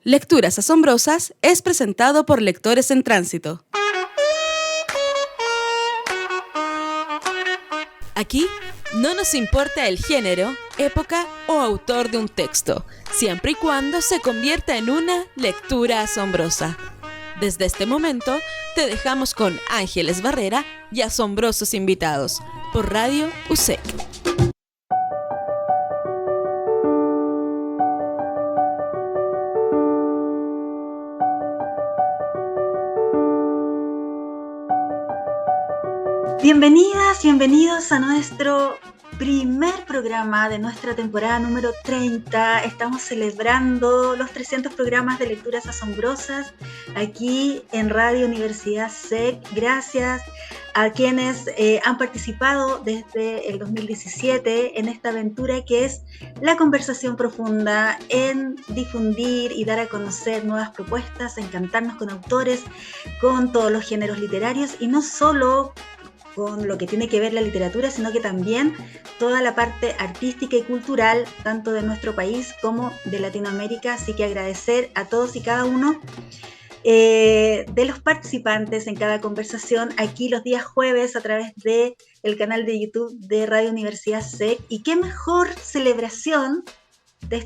Lecturas Asombrosas es presentado por Lectores en Tránsito. Aquí no nos importa el género, época o autor de un texto, siempre y cuando se convierta en una lectura asombrosa. Desde este momento, te dejamos con Ángeles Barrera y asombrosos invitados, por Radio USEC. Bienvenidas, bienvenidos a nuestro primer programa de nuestra temporada número 30. Estamos celebrando los 300 programas de lecturas asombrosas aquí en Radio Universidad SEC. Gracias a quienes han participado desde el 2017 en esta aventura que es la conversación profunda en difundir y dar a conocer nuevas propuestas, encantarnos con autores, con todos los géneros literarios y no solo con lo que tiene que ver la literatura, sino que también toda la parte artística y cultural, tanto de nuestro país como de Latinoamérica. Así que agradecer a todos y cada uno de los participantes en cada conversación, aquí los días jueves a través del canal de YouTube de Radio Universidad SEC. Y qué mejor celebración de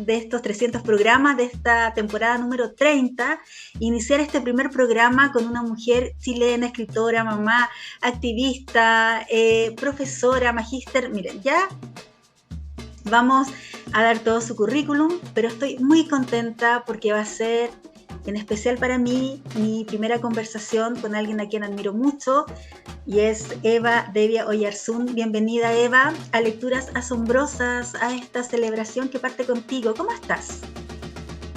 estos 300 programas, de esta temporada número 30, iniciar este primer programa con una mujer chilena, escritora, mamá, activista, profesora, magíster. Miren, ya vamos a dar todo su currículum, pero estoy muy contenta porque va a ser, en especial para mí, mi primera conversación con alguien a quien admiro mucho, y es Eva Devia Oyarzún. Bienvenida, Eva, a Lecturas Asombrosas, a esta celebración que parte contigo. ¿Cómo estás?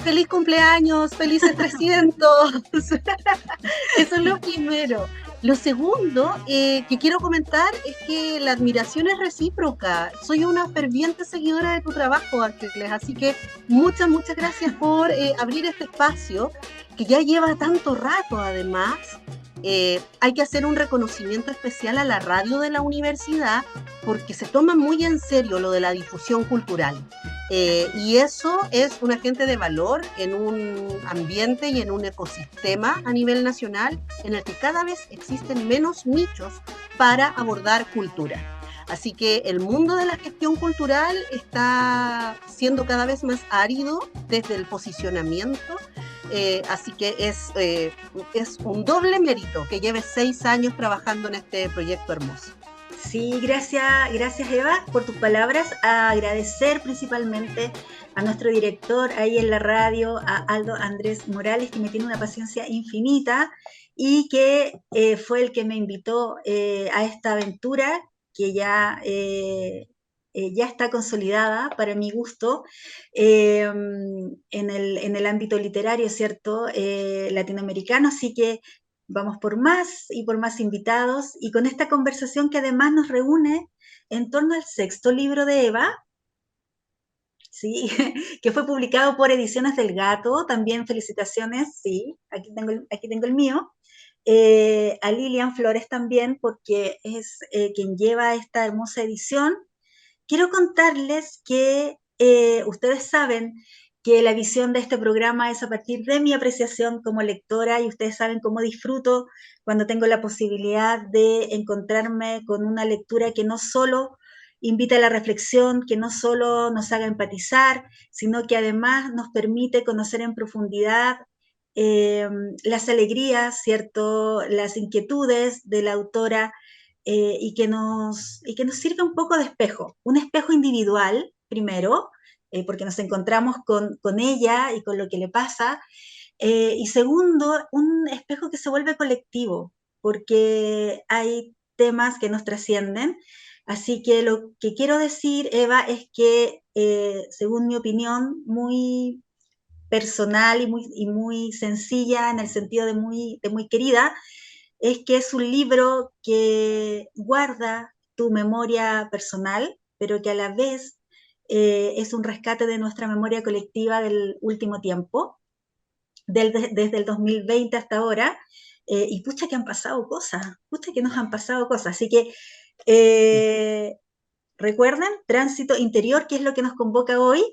¡Feliz cumpleaños! ¡Felices 300! Eso es lo primero. Lo segundo que quiero comentar es que la admiración es recíproca. Soy una ferviente seguidora de tu trabajo, Ángeles, así que muchas gracias por abrir este espacio que ya lleva tanto rato además. Hay que hacer un reconocimiento especial a la radio de la universidad porque se toma muy en serio lo de la difusión cultural. Y eso es un agente de valor en un ambiente y en un ecosistema a nivel nacional en el que cada vez existen menos nichos para abordar cultura. Así que el mundo de la gestión cultural está siendo cada vez más árido desde el posicionamiento. Así que es un doble mérito que lleves 6 años trabajando en este proyecto hermoso. Sí, gracias Eva por tus palabras. A agradecer principalmente a nuestro director ahí en la radio, a Aldo Andrés Morales, que me tiene una paciencia infinita y que fue el que me invitó a esta aventura que ya está consolidada para mi gusto en el ámbito literario, ¿cierto? Latinoamericano, así que vamos por más y por más invitados, y con esta conversación que además nos reúne en torno al 6º libro de Eva, ¿sí? Que fue publicado por Ediciones del Gato. También felicitaciones, sí, aquí tengo el mío. A Lilian Flores también, porque es quien lleva esta hermosa edición. Quiero contarles que ustedes saben que la visión de este programa es a partir de mi apreciación como lectora, y ustedes saben cómo disfruto cuando tengo la posibilidad de encontrarme con una lectura que no solo invita a la reflexión, que no solo nos haga empatizar, sino que además nos permite conocer en profundidad las alegrías, ¿cierto? Las inquietudes de la autora, y que nos sirve un poco de espejo, un espejo individual primero, porque nos encontramos con ella y con lo que le pasa, y segundo, un espejo que se vuelve colectivo, porque hay temas que nos trascienden. Así que lo que quiero decir, Eva, es que según mi opinión, muy personal y muy sencilla, en el sentido de muy querida, es que es un libro que guarda tu memoria personal, pero que a la vez es un rescate de nuestra memoria colectiva del último tiempo, desde el 2020 hasta ahora, y pucha que han pasado cosas, pucha que nos han pasado cosas. Así que recuerden, tránsito interior, que es lo que nos convoca hoy,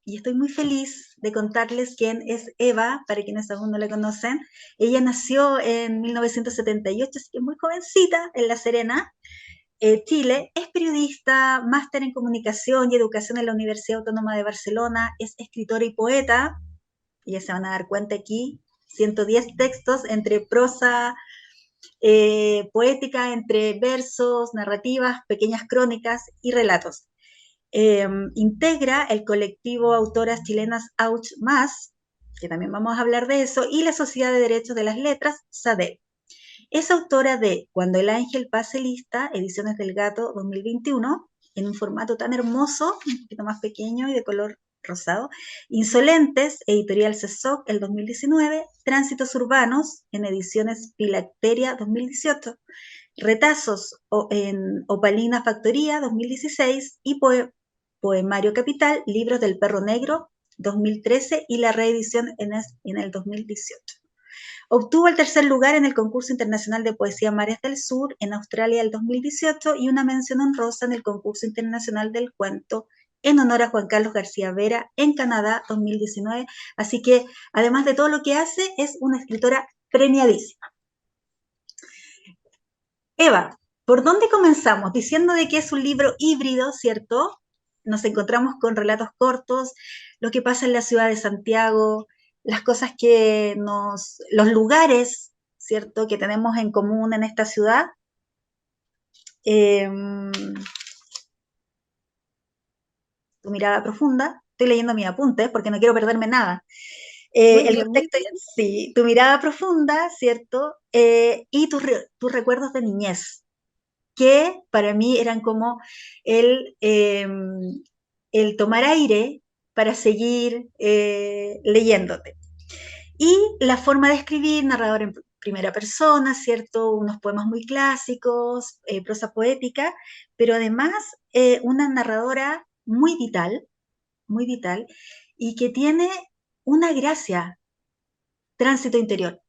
y estoy muy feliz de contarles quién es Eva, para quienes aún no la conocen. Ella nació en 1978, así que muy jovencita, en La Serena, Chile. Es periodista, máster en comunicación y educación en la Universidad Autónoma de Barcelona, es escritora y poeta, y ya se van a dar cuenta aquí, 110 textos entre prosa, poética, entre versos, narrativas, pequeñas crónicas y relatos. Integra el colectivo Autoras Chilenas Auch Más, que también vamos a hablar de eso, y la Sociedad de Derechos de las Letras, SADE. Es autora de Cuando el ángel pase lista, Ediciones del Gato 2021, en un formato tan hermoso, un poquito más pequeño y de color rosado. Insolentes, Editorial CESOC, el 2019. Tránsitos Urbanos, en Ediciones Filacteria 2018. Retazos en Opalina Factoría 2016 y Poemario Capital, Libros del Perro Negro 2013 y la reedición en el 2018. Obtuvo el tercer lugar en el concurso internacional de poesía Mares del Sur en Australia el 2018 y una mención honrosa en el concurso internacional del cuento en honor a Juan Carlos García Vera en Canadá 2019. Así que, además de todo lo que hace, es una escritora premiadísima. Eva, ¿por dónde comenzamos? Diciendo de que es un libro híbrido, ¿cierto? Nos encontramos con relatos cortos, lo que pasa en la ciudad de Santiago, las cosas los lugares, ¿cierto?, que tenemos en común en esta ciudad. Tu mirada profunda, estoy leyendo mis apuntes porque no quiero perderme nada. El contexto, sí, tu mirada profunda, ¿cierto? Y tus recuerdos de niñez, que para mí eran como el, el tomar aire para seguir leyéndote. Y la forma de escribir, narrador en primera persona, ¿cierto? Unos poemas muy clásicos, prosa poética, pero además una narradora muy vital, y que tiene una gracia, tránsito interior,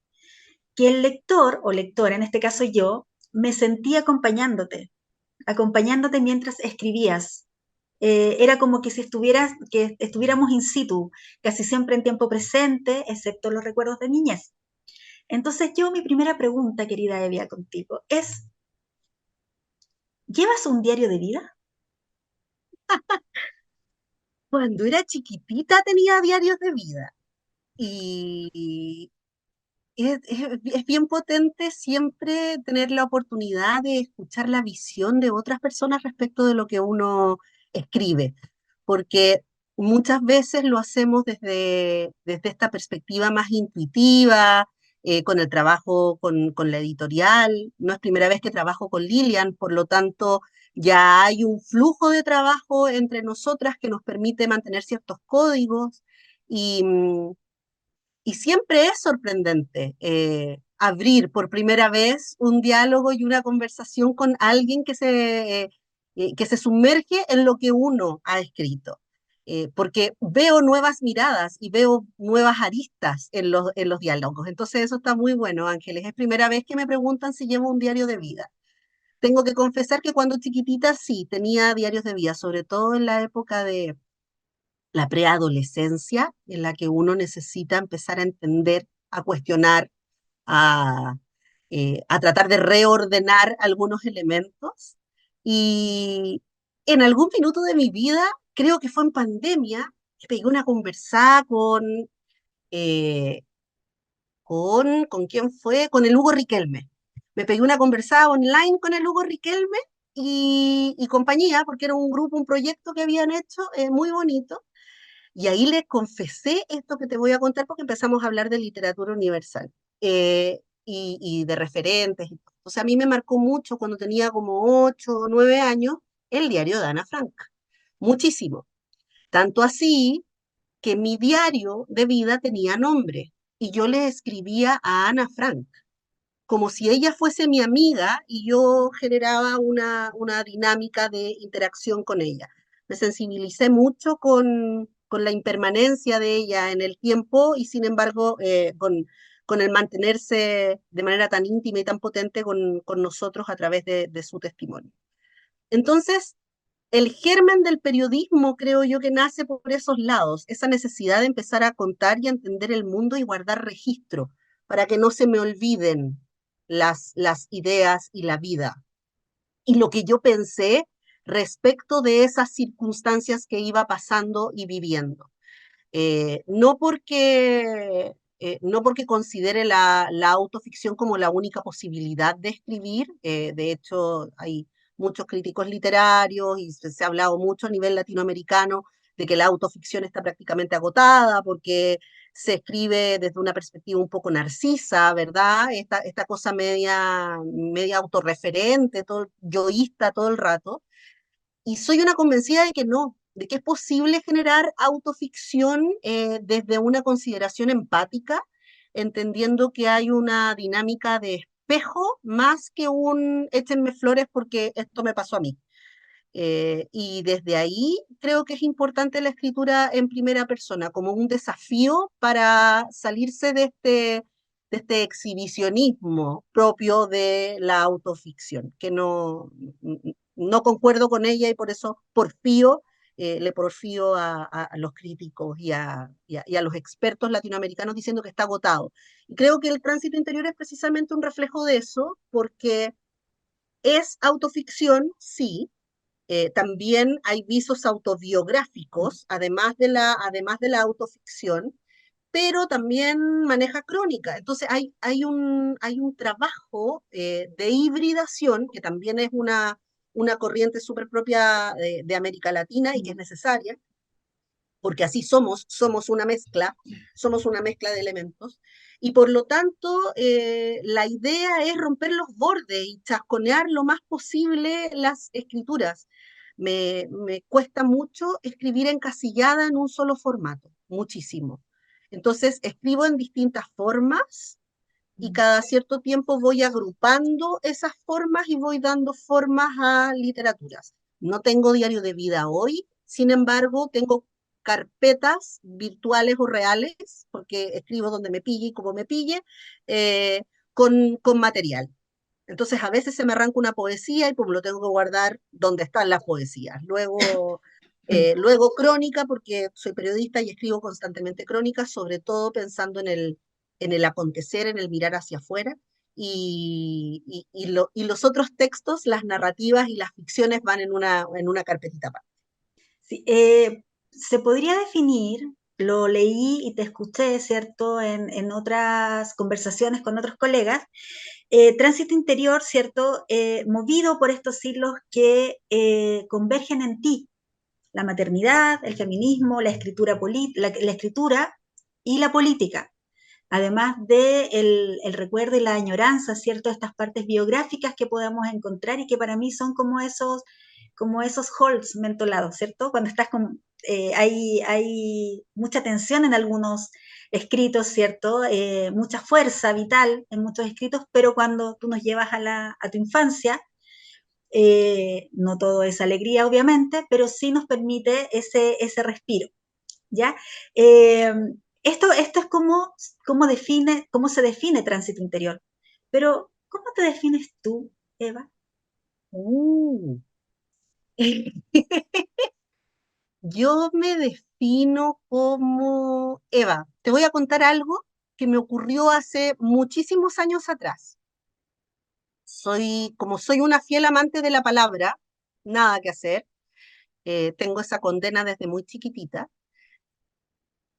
que el lector o lectora, en este caso yo, me sentí acompañándote mientras escribías. Era como que si que estuviéramos in situ, casi siempre en tiempo presente, excepto los recuerdos de niñez. Entonces mi primera pregunta, querida Evia, contigo es, ¿llevas un diario de vida? Cuando era chiquitita tenía diarios de vida y es bien potente siempre tener la oportunidad de escuchar la visión de otras personas respecto de lo que uno escribe, porque muchas veces lo hacemos desde esta perspectiva más intuitiva, con el trabajo con la editorial. No es primera vez que trabajo con Lilian, por lo tanto ya hay un flujo de trabajo entre nosotras que nos permite mantener ciertos códigos y, y siempre es sorprendente abrir por primera vez un diálogo y una conversación con alguien que se sumerge en lo que uno ha escrito. Porque veo nuevas miradas y veo nuevas aristas en los diálogos. Entonces eso está muy bueno, Ángeles. Es primera vez que me preguntan si llevo un diario de vida. Tengo que confesar que cuando chiquitita sí tenía diarios de vida, sobre todo en la época de la preadolescencia, en la que uno necesita empezar a entender, a cuestionar, a, a tratar de reordenar algunos elementos. Y en algún minuto de mi vida, creo que fue en pandemia, pegué una conversada eh, ¿con quién fue? Con el Hugo Riquelme. Me pegué una conversada online con el Hugo Riquelme y compañía, porque era un grupo, un proyecto que habían hecho muy bonito. Y ahí le confesé esto que te voy a contar porque empezamos a hablar de literatura universal y de referentes. O sea, a mí me marcó mucho cuando tenía como 8 o 9 años el diario de Ana Frank. Muchísimo. Tanto así que mi diario de vida tenía nombre y yo le escribía a Ana Frank como si ella fuese mi amiga y yo generaba una dinámica de interacción con ella. Me sensibilicé mucho con la impermanencia de ella en el tiempo y sin embargo con el mantenerse de manera tan íntima y tan potente con nosotros a través de su testimonio. Entonces, el germen del periodismo creo yo que nace por esos lados, esa necesidad de empezar a contar y a entender el mundo y guardar registro para que no se me olviden las ideas y la vida. Y lo que yo pensé respecto de esas circunstancias que iba pasando y viviendo. No porque considere la autoficción como la única posibilidad de escribir, de hecho hay muchos críticos literarios y se ha hablado mucho a nivel latinoamericano de que la autoficción está prácticamente agotada porque se escribe desde una perspectiva un poco narcisa, ¿verdad? Esta cosa media autorreferente, todo yoísta todo el rato. Y soy una convencida de que no, de que es posible generar autoficción desde una consideración empática, entendiendo que hay una dinámica de espejo más que un échenme flores porque esto me pasó a mí. Y desde ahí creo que es importante la escritura en primera persona como un desafío para salirse de este exhibicionismo propio de la autoficción, que no concuerdo con ella y por eso le porfío a los críticos y a los expertos latinoamericanos diciendo que está agotado. Y creo que el tránsito interior es precisamente un reflejo de eso, porque es autoficción, sí, también hay visos autobiográficos, además de la autoficción, pero también maneja crónica. Entonces hay un trabajo de hibridación, que también es una corriente súper propia de América Latina y que es necesaria, porque así somos una mezcla de elementos, y por lo tanto la idea es romper los bordes y chasconear lo más posible las escrituras. Me cuesta mucho escribir encasillada en un solo formato, muchísimo. Entonces escribo en distintas formas y cada cierto tiempo voy agrupando esas formas y voy dando formas a literaturas. No tengo diario de vida hoy, sin embargo, tengo carpetas virtuales o reales, porque escribo donde me pille y como me pille, eh, con material. Entonces, a veces se me arranca una poesía y pues lo tengo que guardar donde están las poesías. Luego crónica, porque soy periodista y escribo constantemente crónicas, sobre todo pensando en el acontecer, en el mirar hacia afuera. Y los otros textos, las narrativas y las ficciones van en una carpetita aparte. Sí, se podría definir, lo leí y te escuché, ¿cierto?, en otras conversaciones con otros colegas, tránsito interior, ¿cierto?, movido por estos hilos que convergen en ti, la maternidad, el feminismo, la escritura y la política, además de el recuerdo y la añoranza, ¿cierto?, estas partes biográficas que podemos encontrar y que para mí son como esos halls mentolados, ¿cierto? Cuando estás con, hay mucha tensión en algunos escritos, ¿cierto? Mucha fuerza vital en muchos escritos, pero cuando tú nos llevas a tu infancia, no todo es alegría, obviamente, pero sí nos permite ese respiro, ¿ya? Eh, esto es cómo se define tránsito interior. Pero, ¿cómo te defines tú, Eva? Uh. Yo me defino como Eva. Te voy a contar algo que me ocurrió hace muchísimos años atrás. Como soy una fiel amante de la palabra, nada que hacer, tengo esa condena desde muy chiquitita.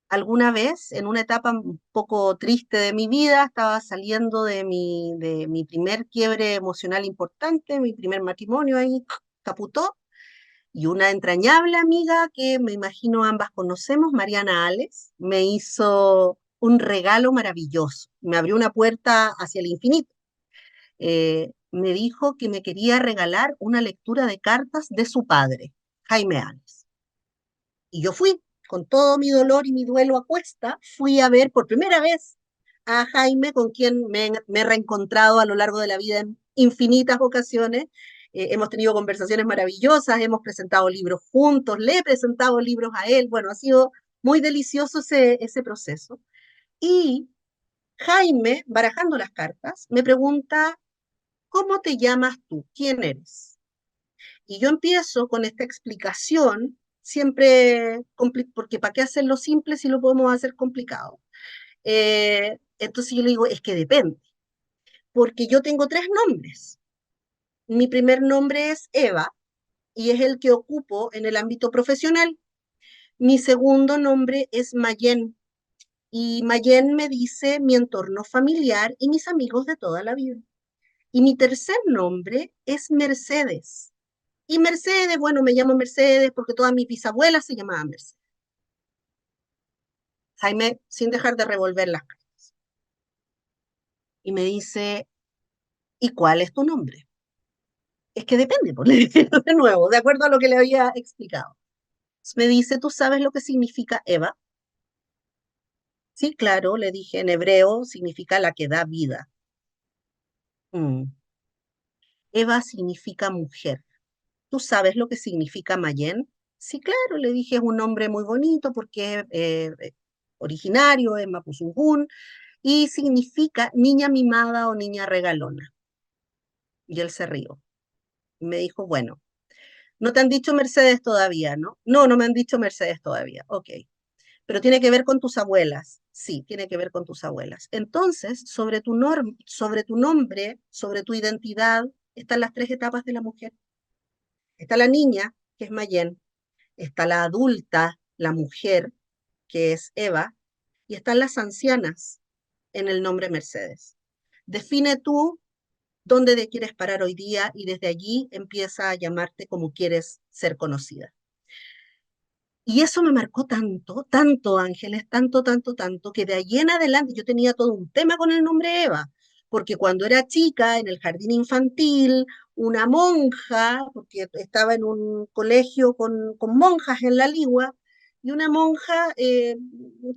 Alguna vez, en una etapa un poco triste de mi vida, estaba saliendo de mi primer quiebre emocional importante, mi primer matrimonio ahí, caputó, y una entrañable amiga que me imagino ambas conocemos, Mariana Ales, me hizo un regalo maravilloso. Me abrió una puerta hacia el infinito. Me dijo que me quería regalar una lectura de cartas de su padre, Jaime Ales. Y yo fui, con todo mi dolor y mi duelo a cuesta, fui a ver por primera vez a Jaime, con quien me he reencontrado a lo largo de la vida en infinitas ocasiones. Hemos tenido conversaciones maravillosas, hemos presentado libros juntos, le he presentado libros a él. Bueno, ha sido muy delicioso ese proceso. Y Jaime, barajando las cartas, me pregunta, ¿cómo te llamas tú? ¿Quién eres? Y yo empiezo con esta explicación, siempre, porque ¿para qué hacerlo simple si lo podemos hacer complicado? Entonces yo le digo, es que depende, porque yo tengo tres nombres. Mi primer nombre es Eva y es el que ocupo en el ámbito profesional. Mi segundo nombre es Mayen y Mayen me dice mi entorno familiar y mis amigos de toda la vida. Y mi tercer nombre es Mercedes. Y Mercedes, bueno, me llamo Mercedes porque todas mis bisabuelas se llamaban Mercedes. Jaime, sin dejar de revolver las cartas. Y me dice, ¿y cuál es tu nombre? Es que depende, por de nuevo, de acuerdo a lo que le había explicado. Me dice, ¿tú sabes lo que significa Eva? Sí, claro, le dije, en hebreo significa la que da vida. Mm. Eva significa mujer. ¿Tú sabes lo que significa Mayen? Sí, claro, le dije, es un nombre muy bonito porque es originario, es Mapuzungún, y significa niña mimada o niña regalona. Y él se rió. Y me dijo, bueno, no te han dicho Mercedes todavía, ¿no? No, no me han dicho Mercedes todavía. Ok. Pero tiene que ver con tus abuelas. Sí, tiene que ver con tus abuelas. Entonces, sobre tu nombre, sobre tu identidad, están las tres etapas de la mujer. Está la niña, que es Mayen, está la adulta, la mujer, que es Eva, y están las ancianas en el nombre Mercedes. Define tú dónde te quieres parar hoy día y desde allí empieza a llamarte como quieres ser conocida. Y eso me marcó tanto, tanto, Ángeles, tanto, tanto, tanto, que de allí en adelante yo tenía todo un tema con el nombre Eva, porque cuando era chica, en el jardín infantil, una monja, porque estaba en un colegio con monjas en la Ligua, y una monja que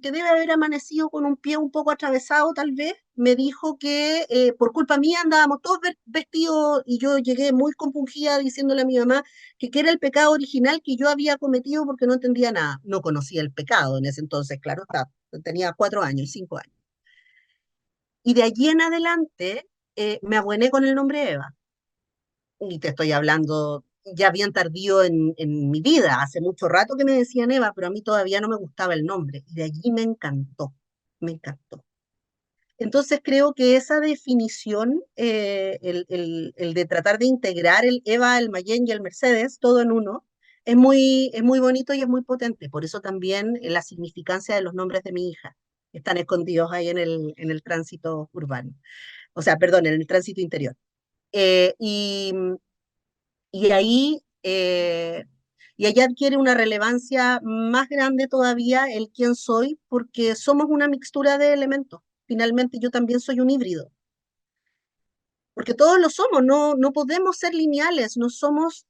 debe haber amanecido con un pie un poco atravesado tal vez, me dijo que por culpa mía andábamos todos vestidos y yo llegué muy compungida diciéndole a mi mamá que era el pecado original que yo había cometido porque no entendía nada. No conocía el pecado en ese entonces, claro, tenía 4 años, 5 años. Y de allí en adelante me abuené con el nombre Eva. Y te estoy hablando ya bien tardío en mi vida. Hace mucho rato que me decían Eva, pero a mí todavía no me gustaba el nombre. Y de allí me encantó, me encantó. Entonces creo que esa definición, el de tratar de integrar el Eva, el Mayen y el Mercedes, todo en uno, es muy bonito y es muy potente. Por eso también la significancia de los nombres de mi hija están escondidos ahí en el tránsito urbano. O sea, perdón, en el tránsito interior. Eh, y, y ahí... y allá adquiere una relevancia más grande todavía el quién soy, porque somos una mixtura de elementos. Finalmente yo también soy un híbrido, porque todos lo somos, no, no podemos ser lineales, no somos,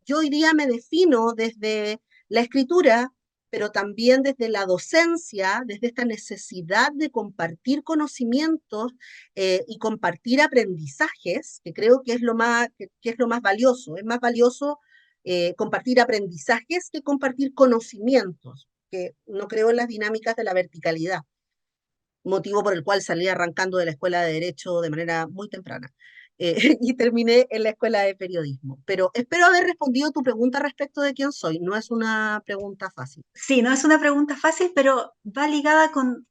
yo hoy día me defino desde la escritura, pero también desde la docencia, desde esta necesidad de compartir conocimientos y compartir aprendizajes, que creo que es que es lo más valioso. Es más valioso compartir aprendizajes que compartir conocimientos, que no creo en las dinámicas de la verticalidad, motivo por el cual salí arrancando de la escuela de Derecho de manera muy temprana. Y terminé en la escuela de periodismo. Pero espero haber respondido tu pregunta respecto de quién soy. No es una pregunta fácil. Sí, no es una pregunta fácil, pero va ligada con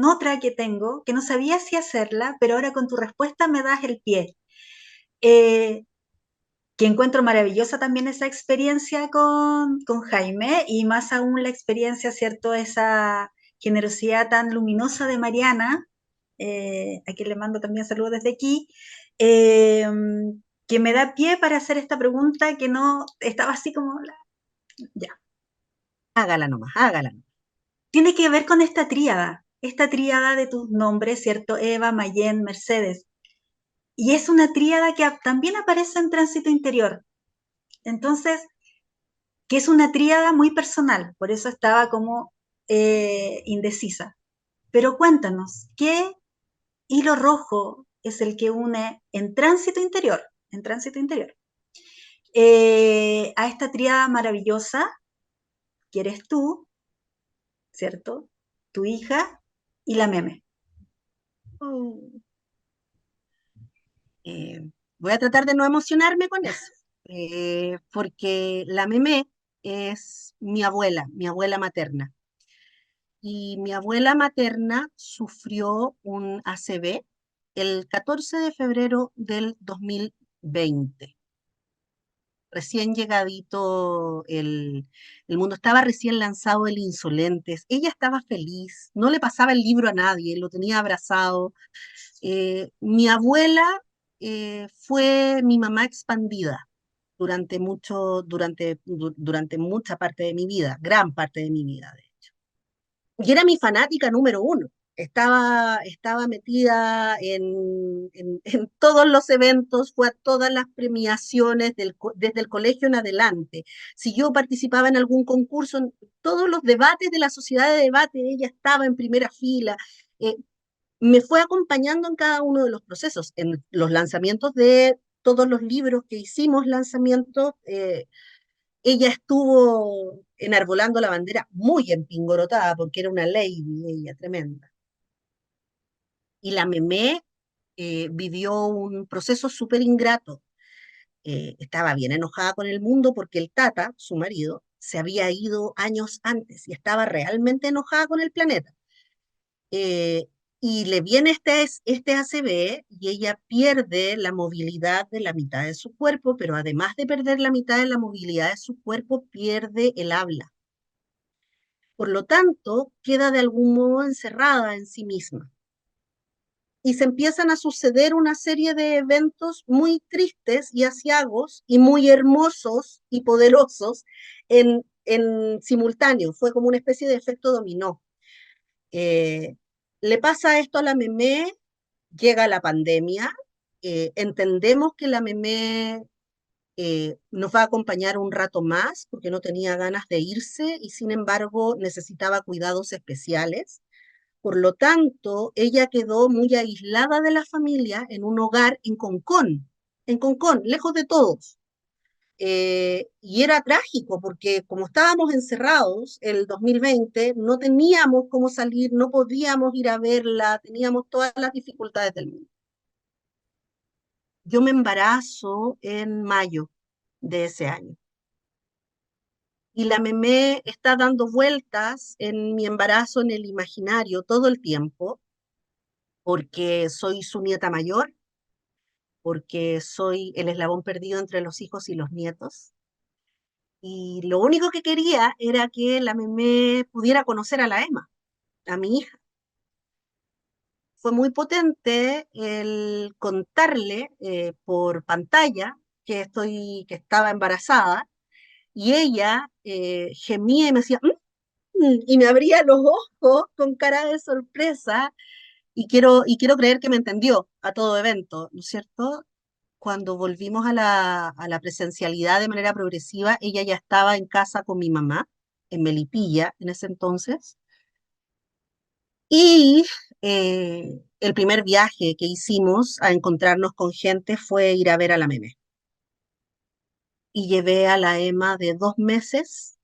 otra que tengo, que no sabía si hacerla, pero ahora con tu respuesta me das el pie. Eh, que encuentro maravillosa también esa experiencia con Jaime y más aún la experiencia, ¿cierto? Esa generosidad tan luminosa de Mariana, a quien le mando también saludos desde aquí, eh, que me da pie para hacer esta pregunta que no estaba así como, ya. Hágala nomás, hágala nomás. Tiene que ver con esta tríada de tus nombres, ¿cierto? Eva, Mayen, Mercedes. Y es una tríada que también aparece en Tránsito Interior. Entonces, que es una tríada muy personal, por eso estaba como indecisa. Pero cuéntanos, ¿qué hilo rojo es el que une en tránsito interior, a esta tríada maravillosa que eres tú, ¿cierto? Tu hija y la meme. Oh. Voy a tratar de no emocionarme con eso. porque la Memé es mi abuela materna. Y mi abuela materna sufrió un ACV el 14 de febrero del 2020. Recién llegadito el mundo, estaba recién lanzado el Insolentes. Ella estaba feliz, no le pasaba el libro a nadie, lo tenía abrazado. Mi abuela fue mi mamá expandida durante mucha parte de mi vida, gran parte de mi vida, de hecho. Y era mi fanática número uno. Estaba metida en todos los eventos, fue a todas las premiaciones desde el colegio en adelante. Si yo participaba en algún concurso, en todos los debates de la sociedad de debate, ella estaba en primera fila. Eh, Me fue acompañando en cada uno de los procesos, en los lanzamientos de todos los libros que hicimos, lanzamientos. Ella estuvo enarbolando la bandera muy empingorotada porque era una lady, ella tremenda. Y la Memé vivió un proceso súper ingrato. Estaba bien enojada con el mundo porque el Tata, su marido, se había ido años antes y estaba realmente enojada con el planeta. Eh, y le viene este ACV y ella pierde la movilidad de la mitad de su cuerpo, pero además de perder la mitad de la movilidad de su cuerpo, pierde el habla. Por lo tanto, queda de algún modo encerrada en sí misma. Y se empiezan a suceder una serie de eventos muy tristes y aciagos y muy hermosos y poderosos en simultáneo. Fue como una especie de efecto dominó. Eh, Le pasa esto a la Memé, llega la pandemia, entendemos que la Memé nos va a acompañar un rato más porque no tenía ganas de irse y sin embargo necesitaba cuidados especiales. Por lo tanto, ella quedó muy aislada de la familia en un hogar en Concón, lejos de todos. Y era trágico porque como estábamos encerrados el 2020, no teníamos cómo salir, no podíamos ir a verla, teníamos todas las dificultades del mundo. Yo me embarazo en mayo de ese año y la Memé está dando vueltas en mi embarazo en el imaginario todo el tiempo porque soy su nieta mayor, porque soy el eslabón perdido entre los hijos y los nietos. Y lo único que quería era que la Memé pudiera conocer a la Emma, a mi hija. Fue muy potente el contarle por pantalla que estaba embarazada y ella gemía y me decía, y me abría los ojos con cara de sorpresa y quiero creer que me entendió a todo evento, ¿no es cierto? Cuando volvimos a a la presencialidad de manera progresiva, ella ya estaba en casa con mi mamá, en Melipilla en ese entonces, y el primer viaje que hicimos a encontrarnos con gente fue ir a ver a la Meme. Y llevé a la Emma de 2 meses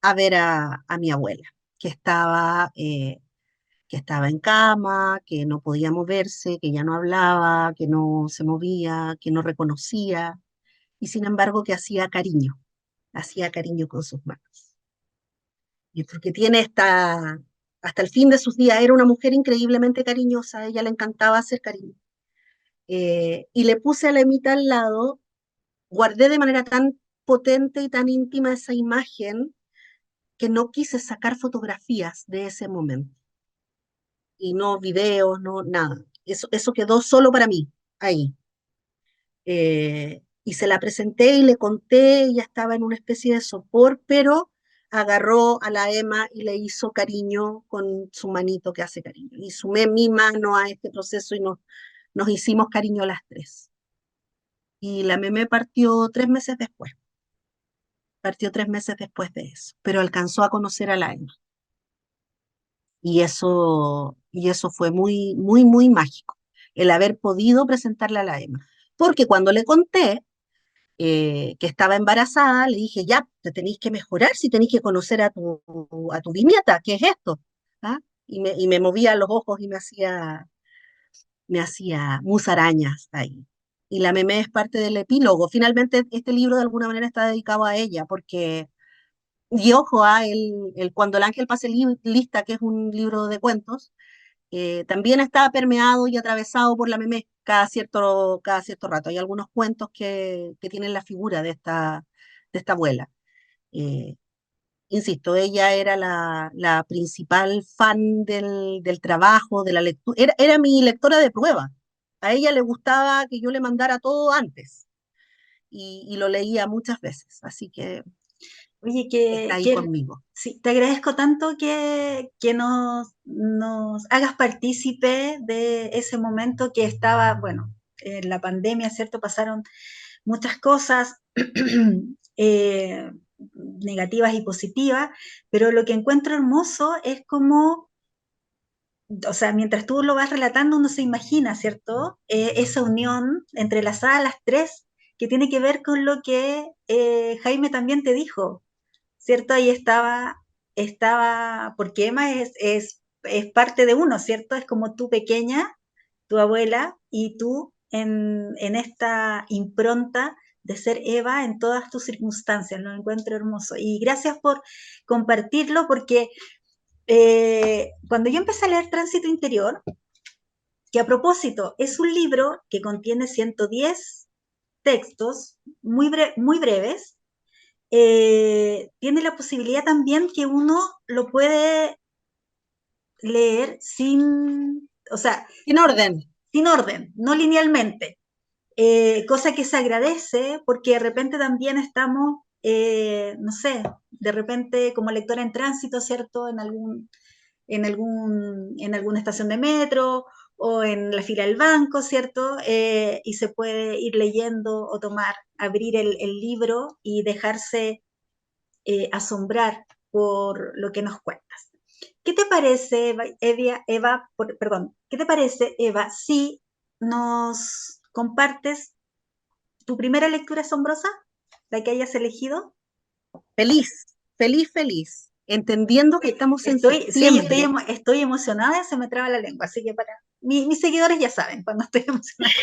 a ver a mi abuela, que estaba en cama, que no podía moverse, que ya no hablaba, que no se movía, que no reconocía, y sin embargo que hacía cariño con sus manos. Y porque tiene hasta el fin de sus días, era una mujer increíblemente cariñosa, a ella le encantaba hacer cariño. Y le puse a la Emita al lado, guardé de manera tan potente y tan íntima esa imagen que no quise sacar fotografías de ese momento. Y no videos, no nada. Eso quedó solo para mí, ahí. Y se la presenté y le conté, ella estaba en una especie de sopor, pero agarró a la Emma y le hizo cariño con su manito que hace cariño. Y sumé mi mano a este proceso y nos hicimos cariño las tres. Y la Meme partió 3 meses después de eso, pero alcanzó a conocer a la Emma. Y eso fue muy, muy, muy mágico, el haber podido presentarle a la Emma. Porque cuando le conté, que estaba embarazada, le dije, ya, te tenéis que mejorar si tenéis que conocer a tu bisnieta, ¿qué es esto? ¿Ah? Y me movía los ojos y me hacía musarañas ahí. y la meme es parte del epílogo. Finalmente, este libro de alguna manera está dedicado a ella, porque, y ojo, Cuando el ángel pase lista, que es un libro de cuentos, también está permeado y atravesado por la meme cada cierto rato. Hay algunos cuentos que tienen la figura de esta abuela. Eh, Insisto, ella era la principal fan del trabajo, de la lectura. Era mi lectora de prueba. A ella le gustaba que yo le mandara todo antes y lo leía muchas veces, así que Oye, está ahí conmigo. sí, te agradezco tanto que nos hagas partícipe de ese momento que estaba, bueno, en la pandemia, ¿cierto? Pasaron muchas cosas negativas y positivas, pero lo que encuentro hermoso es como, o sea, mientras tú lo vas relatando, uno se imagina, ¿cierto? Esa unión entrelazada a las tres, que tiene que ver con lo que Jaime también te dijo, ¿cierto? Ahí estaba, porque Emma es parte de uno, ¿cierto? Es como tú pequeña, tu abuela, y tú en esta impronta de ser Eva en todas tus circunstancias, lo encuentro hermoso. Y gracias por compartirlo, porque cuando yo empecé a leer Tránsito Interior, que a propósito es un libro que contiene 110 textos muy breves, tiene la posibilidad también que uno lo puede leer sin, o sea, Sin orden. sin orden, no linealmente, cosa que se agradece porque de repente también estamos, no sé, de repente como lectora en tránsito, ¿cierto? En alguna estación de metro o en la fila del banco, ¿cierto? Y se puede ir leyendo o abrir el libro y dejarse asombrar por lo que nos cuentas. ¿Qué te parece, perdón, qué te parece, Eva, si nos compartes tu primera lectura asombrosa, la que hayas elegido? Feliz, feliz, feliz. Entendiendo que estamos en Sí, septiembre. estoy emocionada, se me traba la lengua, así que mis seguidores ya saben cuando estoy emocionada.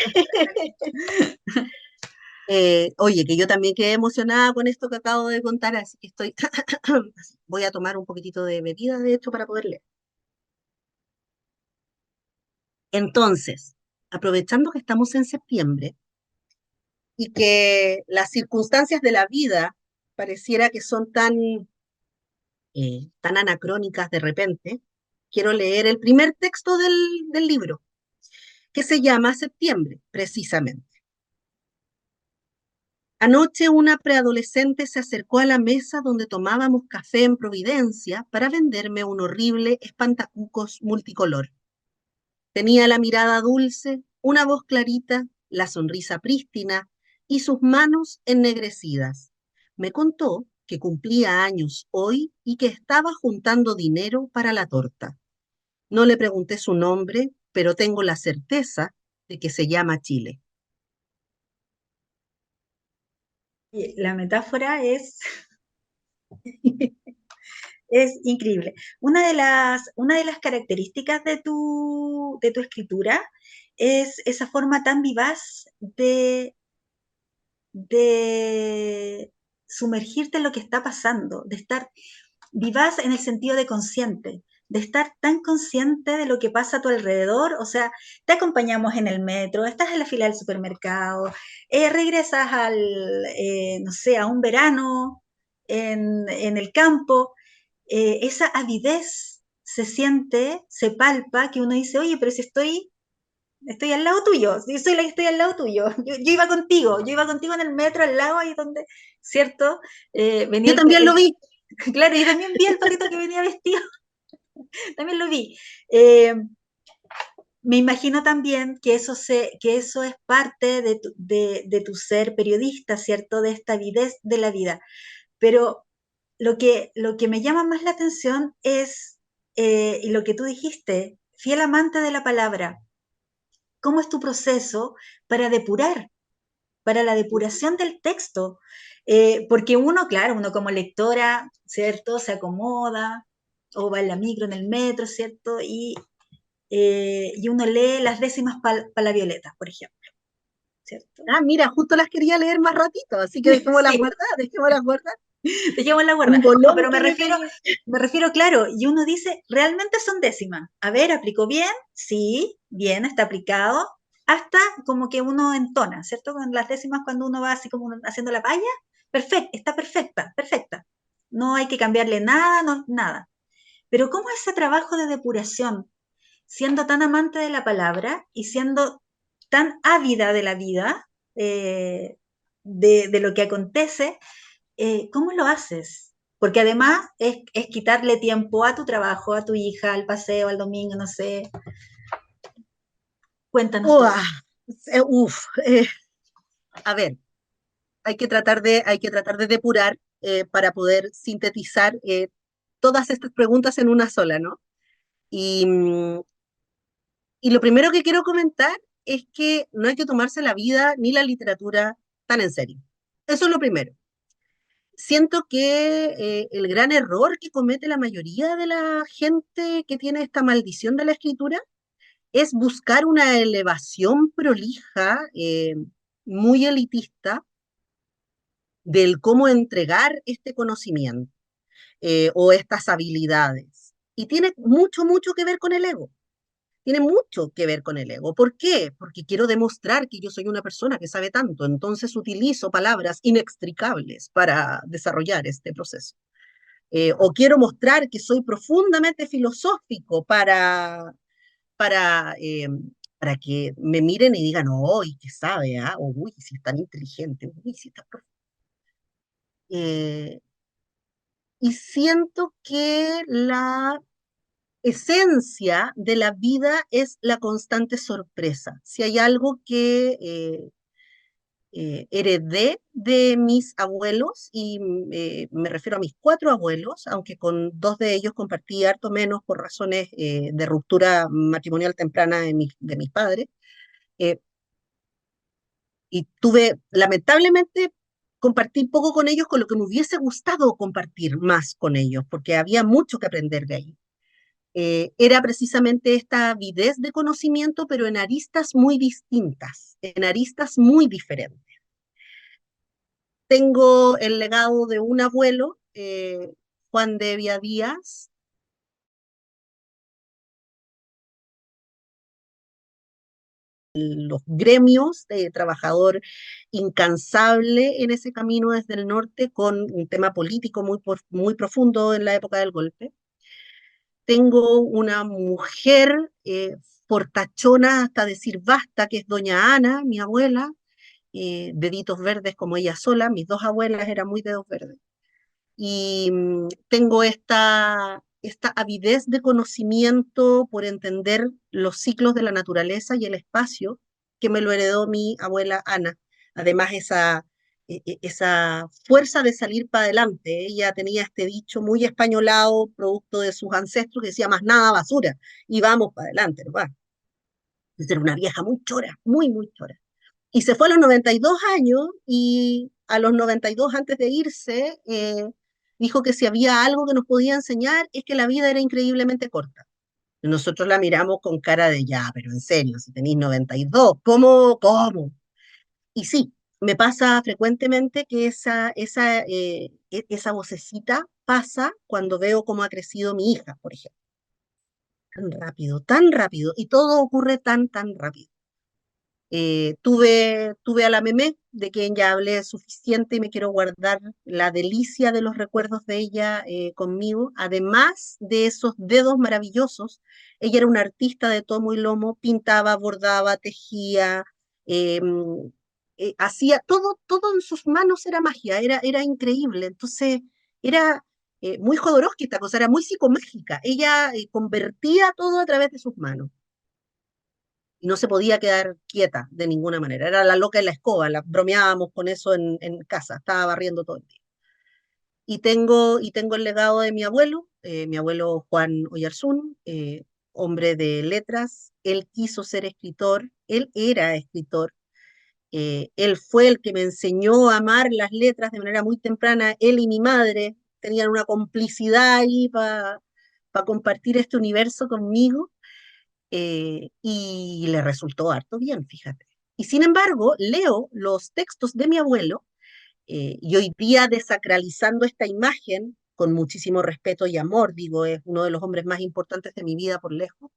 Oye, que yo también quedé emocionada con esto que acabo de contar, así que estoy, voy a tomar un poquitito de bebida, de hecho, para poder leer. Entonces, aprovechando que estamos en septiembre y que las circunstancias de la vida pareciera que son tan anacrónicas de repente, quiero leer el primer texto del libro, que se llama Septiembre, precisamente. Anoche una preadolescente se acercó a la mesa donde tomábamos café en Providencia para venderme un horrible espantacucos multicolor. Tenía la mirada dulce, una voz clarita, la sonrisa prístina y sus manos ennegrecidas. Me contó que cumplía años hoy y que estaba juntando dinero para la torta. No le pregunté su nombre, pero tengo la certeza de que se llama Chile. La metáfora es increíble. Una de las características de tu escritura es esa forma tan vivaz de sumergirte en lo que está pasando, de estar vivaz en el sentido de consciente, de estar tan consciente de lo que pasa a tu alrededor, o sea, te acompañamos en el metro, estás en la fila del supermercado, regresas no sé, a un verano en el campo, esa avidez se siente, se palpa, que uno dice, oye, pero si estoy al lado tuyo, yo soy la que estoy al lado tuyo, yo iba contigo en el metro, al lado, ahí donde, ¿cierto? Venía Yo también lo vi. claro, yo también vi el perrito que venía vestido, también lo vi. Eh, Me imagino también que eso es parte de tu ser periodista, ¿cierto? De esta avidez de la vida. Pero lo que me llama más la atención es, y lo que tú dijiste, fiel amante de la palabra, ¿cómo es tu proceso para depurar, para la depuración del texto? Porque uno, claro, uno como lectora, ¿cierto? Se acomoda, o va en la micro, en el metro, ¿cierto? Y uno lee las décimas para la Violeta, por ejemplo, ¿cierto? Ah, mira, justo las quería leer más ratito, así que dejémoslas Sí, guardadas, dejémoslas guardadas. dejémosla Un guardada. No, bolón pero que me pegué. me refiero, claro, y uno dice, ¿realmente son décimas? A ver, ¿aplicó bien? Sí, bien, está aplicado. Hasta como que uno entona, ¿cierto? Con las décimas cuando uno va así como haciendo la palla, perfecto, está perfecta, perfecta. No hay que cambiarle nada, no, nada. Pero ¿cómo ese trabajo de depuración, siendo tan amante de la palabra y siendo tan ávida de la vida, de lo que acontece, ¿cómo lo haces? Porque además es quitarle tiempo a tu trabajo, a tu hija, al paseo, al domingo, no sé. Cuéntanos Uah, todo. uf, a ver, hay que tratar de depurar para poder sintetizar todas estas preguntas en una sola, ¿no? Y, y lo primero que quiero comentar es que no hay que tomarse la vida ni la literatura tan en serio. Eso es lo primero. Siento que el gran error que comete la mayoría de la gente que tiene esta maldición de la escritura es buscar una elevación prolija, muy elitista, del cómo entregar este conocimiento o estas habilidades. Y tiene mucho, mucho que ver con el ego. Tiene mucho que ver con el ego. ¿Por qué? Porque quiero demostrar que yo soy una persona que sabe tanto, entonces utilizo palabras inextricables para desarrollar este proceso. O quiero mostrar que soy profundamente filosófico para, eh, para que me miren y digan, uy, que sabe, ¿ah? O, uy, si es tan inteligente, uy, si está profundo. Eh, y siento que la esencia de la vida es la constante sorpresa. Si hay algo que heredé de mis abuelos, y me refiero a mis cuatro abuelos, aunque con dos de ellos compartí harto menos por razones de ruptura matrimonial temprana de mis padres, eh, y tuve, lamentablemente, compartí poco con ellos con lo que me hubiese gustado compartir más con ellos, porque había mucho que aprender de ahí. Era precisamente esta avidez de conocimiento, pero en aristas muy distintas, en aristas muy diferentes. Tengo el legado de un abuelo, Juan de Evia Díaz, los gremios de trabajador incansable en ese camino desde el norte, con un tema político muy profundo en la época del golpe. Tengo una mujer fortachona hasta decir basta, que es doña Ana, mi abuela, deditos verdes como ella sola, mis dos abuelas eran muy dedos verdes. Y tengo esta avidez de conocimiento por entender los ciclos de la naturaleza y el espacio que me lo heredó mi abuela Ana. Además, esa fuerza de salir para adelante. Ella tenía este dicho muy españolado, producto de sus ancestros, que decía más nada basura, y vamos para adelante, ¿no? Era una vieja muy chora, muy, muy chora. Y se fue a los 92 años y a los 92 antes de irse, dijo que si había algo que nos podía enseñar es que la vida era increíblemente corta. Y nosotros la miramos con cara de ya, pero en serio, si tenéis 92, ¿cómo? ¿Cómo? Y sí, me pasa frecuentemente que esa vocecita pasa cuando veo cómo ha crecido mi hija, por ejemplo. Tan rápido, y todo ocurre tan, tan rápido. Tuve a la Memé, de quien ya hablé suficiente y me quiero guardar la delicia de los recuerdos de ella conmigo. Además de esos dedos maravillosos, ella era una artista de tomo y lomo, pintaba, bordaba, tejía, eh, hacía todo en sus manos era magia, era increíble. Entonces, era muy Jodorowsky esta cosa, era muy psicomágica. Ella convertía todo a través de sus manos y no se podía quedar quieta de ninguna manera. Era la loca en la escoba, la bromeábamos con eso en casa, estaba barriendo todo el día. Y tengo el legado de mi abuelo Juan Oyarzún, hombre de letras. Él quiso ser escritor, él era escritor, él fue el que me enseñó a amar las letras de manera muy temprana. Él y mi madre tenían una complicidad ahí para compartir este universo conmigo, y le resultó harto bien, fíjate. Y sin embargo, leo los textos de mi abuelo, y hoy día desacralizando esta imagen con muchísimo respeto y amor, digo, es uno de los hombres más importantes de mi vida por lejos,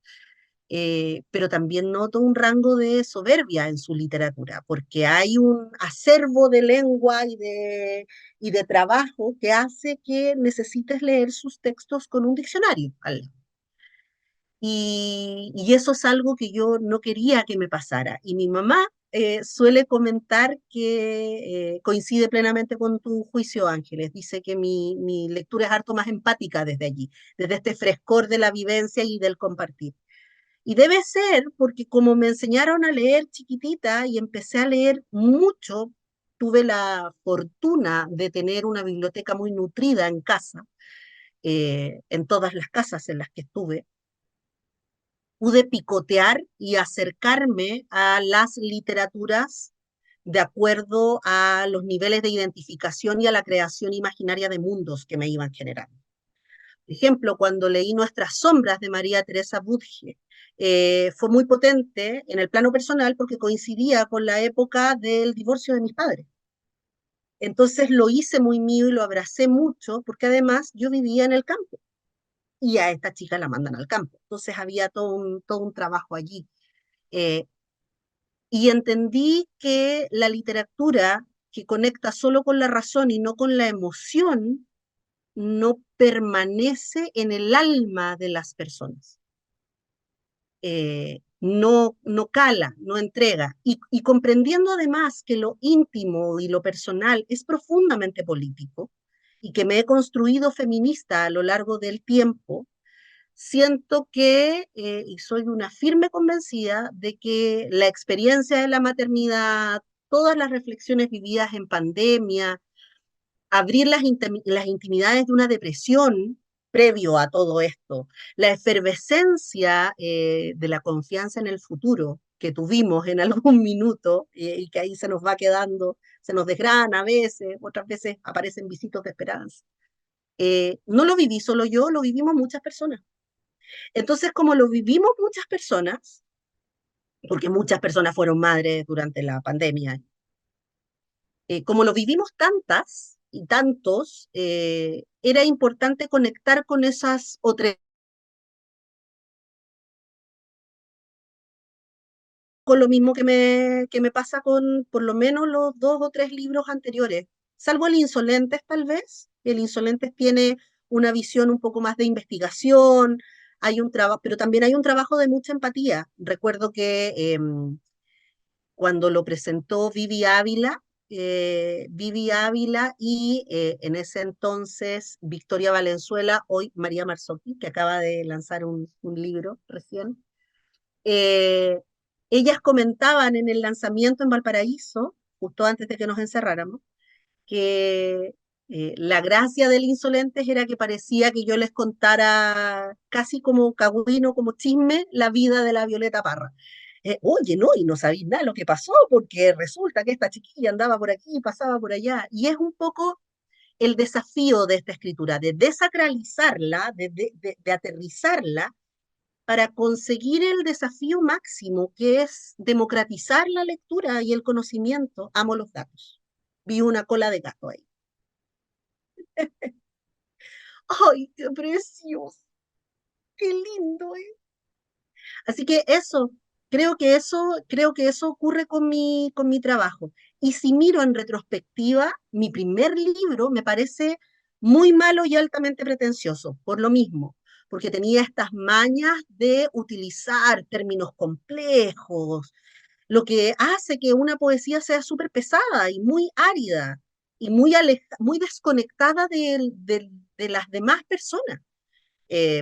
pero también noto un rango de soberbia en su literatura, porque hay un acervo de lengua y de trabajo que hace que necesites leer sus textos con un diccionario. Y eso es algo que yo no quería que me pasara. Y mi mamá suele comentar que coincide plenamente con tu juicio, Ángeles. Dice que mi lectura es harto más empática desde allí, desde este frescor de la vivencia y del compartir. Y debe ser porque como me enseñaron a leer chiquitita y empecé a leer mucho, tuve la fortuna de tener una biblioteca muy nutrida en casa, en todas las casas en las que estuve, pude picotear y acercarme a las literaturas de acuerdo a los niveles de identificación y a la creación imaginaria de mundos que me iban generando. Por ejemplo, cuando leí Nuestras sombras de María Teresa Budge, fue muy potente en el plano personal porque coincidía con la época del divorcio de mis padres. Entonces lo hice muy mío y lo abracé mucho porque además yo vivía en el campo y a esta chica la mandan al campo. Entonces había todo un trabajo allí. Eh, y entendí que la literatura que conecta solo con la razón y no con la emoción no permanece en el alma de las personas. No cala, no entrega. Y comprendiendo además que lo íntimo y lo personal es profundamente político y que me he construido feminista a lo largo del tiempo, siento que, y soy una firme convencida de que la experiencia de la maternidad, todas las reflexiones vividas en pandemia, abrir las intimidades de una depresión previo a todo esto, la efervescencia de la confianza en el futuro que tuvimos en algún minuto y que ahí se nos va quedando, se nos desgrana a veces, otras veces aparecen visitos de esperanza. No lo viví solo yo, lo vivimos muchas personas. Entonces, como lo vivimos muchas personas, porque muchas personas fueron madres durante la pandemia, como lo vivimos tantas y tantos, era importante conectar con esas otras, con lo mismo que me pasa con por lo menos los 2 o 3 libros anteriores, salvo el Insolentes tal vez. El Insolentes tiene una visión un poco más de investigación, hay un trabajo, pero también hay un trabajo de mucha empatía. Recuerdo que cuando lo presentó Vivi Ávila y en ese entonces Victoria Valenzuela, hoy María Marzocchi, que acaba de lanzar un libro recién. Eh, Ellas comentaban en el lanzamiento en Valparaíso, justo antes de que nos encerráramos, que la gracia del Insolentes era que parecía que yo les contara casi como cagüino, como chisme, la vida de la Violeta Parra. Oye, no, y no sabéis nada de lo que pasó, porque resulta que esta chiquilla andaba por aquí, pasaba por allá, y es un poco el desafío de esta escritura, de desacralizarla, de aterrizarla, para conseguir el desafío máximo, que es democratizar la lectura y el conocimiento. Amo los gatos. Vi una cola de gato ahí. ¡Ay, qué precioso! ¡Qué lindo es! Así que creo que eso ocurre con mi trabajo. Y si miro en retrospectiva, mi primer libro me parece muy malo y altamente pretencioso, por lo mismo, porque tenía estas mañas de utilizar términos complejos, lo que hace que una poesía sea súper pesada y muy árida y muy desconectada de las demás personas.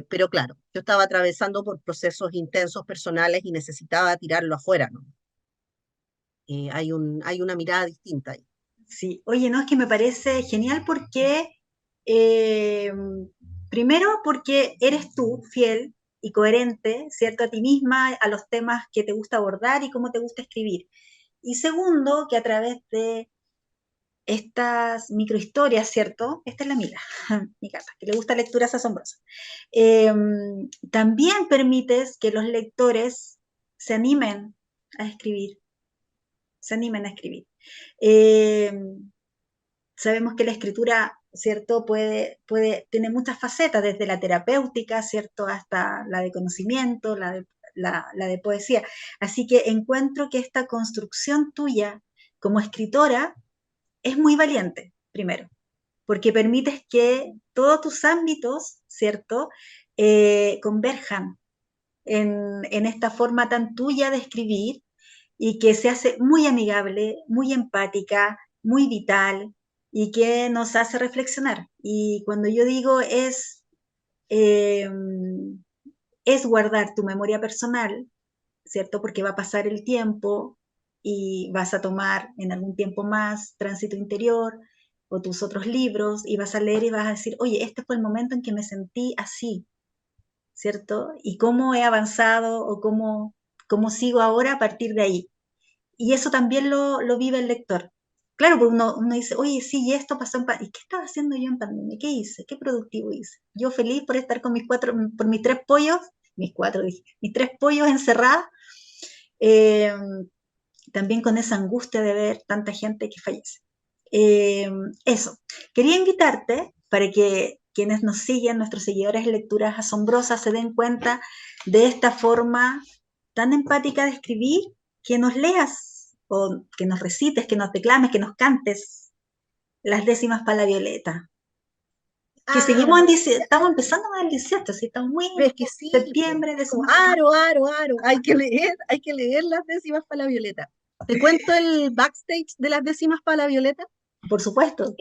Pero claro, yo estaba atravesando por procesos intensos personales y necesitaba tirarlo afuera, ¿no? Hay una mirada distinta ahí. Sí, oye, no, es que me parece genial porque, eh, primero, porque eres tú fiel y coherente, ¿cierto? A ti misma, a los temas que te gusta abordar y cómo te gusta escribir. Y segundo, que a través de estas microhistorias, ¿cierto? Esta es la mía, mi gata, que le gusta lecturas asombrosas. Eh, También permites que los lectores se animen a escribir, se animen a escribir. Eh, Sabemos que la escritura, ¿cierto? Tiene muchas facetas, desde la terapéutica, ¿cierto? Hasta la de conocimiento, la de poesía. Así que encuentro que esta construcción tuya como escritora es muy valiente, primero, porque permites que todos tus ámbitos, ¿cierto? Converjan en esta forma tan tuya de escribir y que se hace muy amigable, muy empática, muy vital y que nos hace reflexionar. Y cuando yo digo eh, es guardar tu memoria personal, ¿cierto? Porque va a pasar el tiempo y vas a tomar en algún tiempo más Tránsito Interior o tus otros libros y vas a leer y vas a decir, oye, este fue el momento en que me sentí así, ¿cierto? Y cómo he avanzado o cómo sigo ahora a partir de ahí. Y eso también lo vive el lector. Claro, pues uno dice, oye, sí, y esto pasó en pandemia. ¿Y qué estaba haciendo yo en pandemia? ¿Qué hice? ¿Qué productivo hice? Yo feliz por estar con por mis tres pollos, mis cuatro, dije, mis tres pollos encerrados, eh, también con esa angustia de ver tanta gente que fallece. Eh, Eso, quería invitarte para que quienes nos siguen, nuestros seguidores de Lecturas Asombrosas, se den cuenta de esta forma tan empática de escribir, que nos leas o que nos recites, que nos declames, que nos cantes las décimas para la Violeta. Que seguimos Ah, estamos empezando con el 18, ¿sí? Estamos muy en ves que sí, po. septiembre, Es como décimo. aro, aro, aro. Hay que leer las décimas para la Violeta. Te cuento el backstage de las décimas para la Violeta. Por supuesto.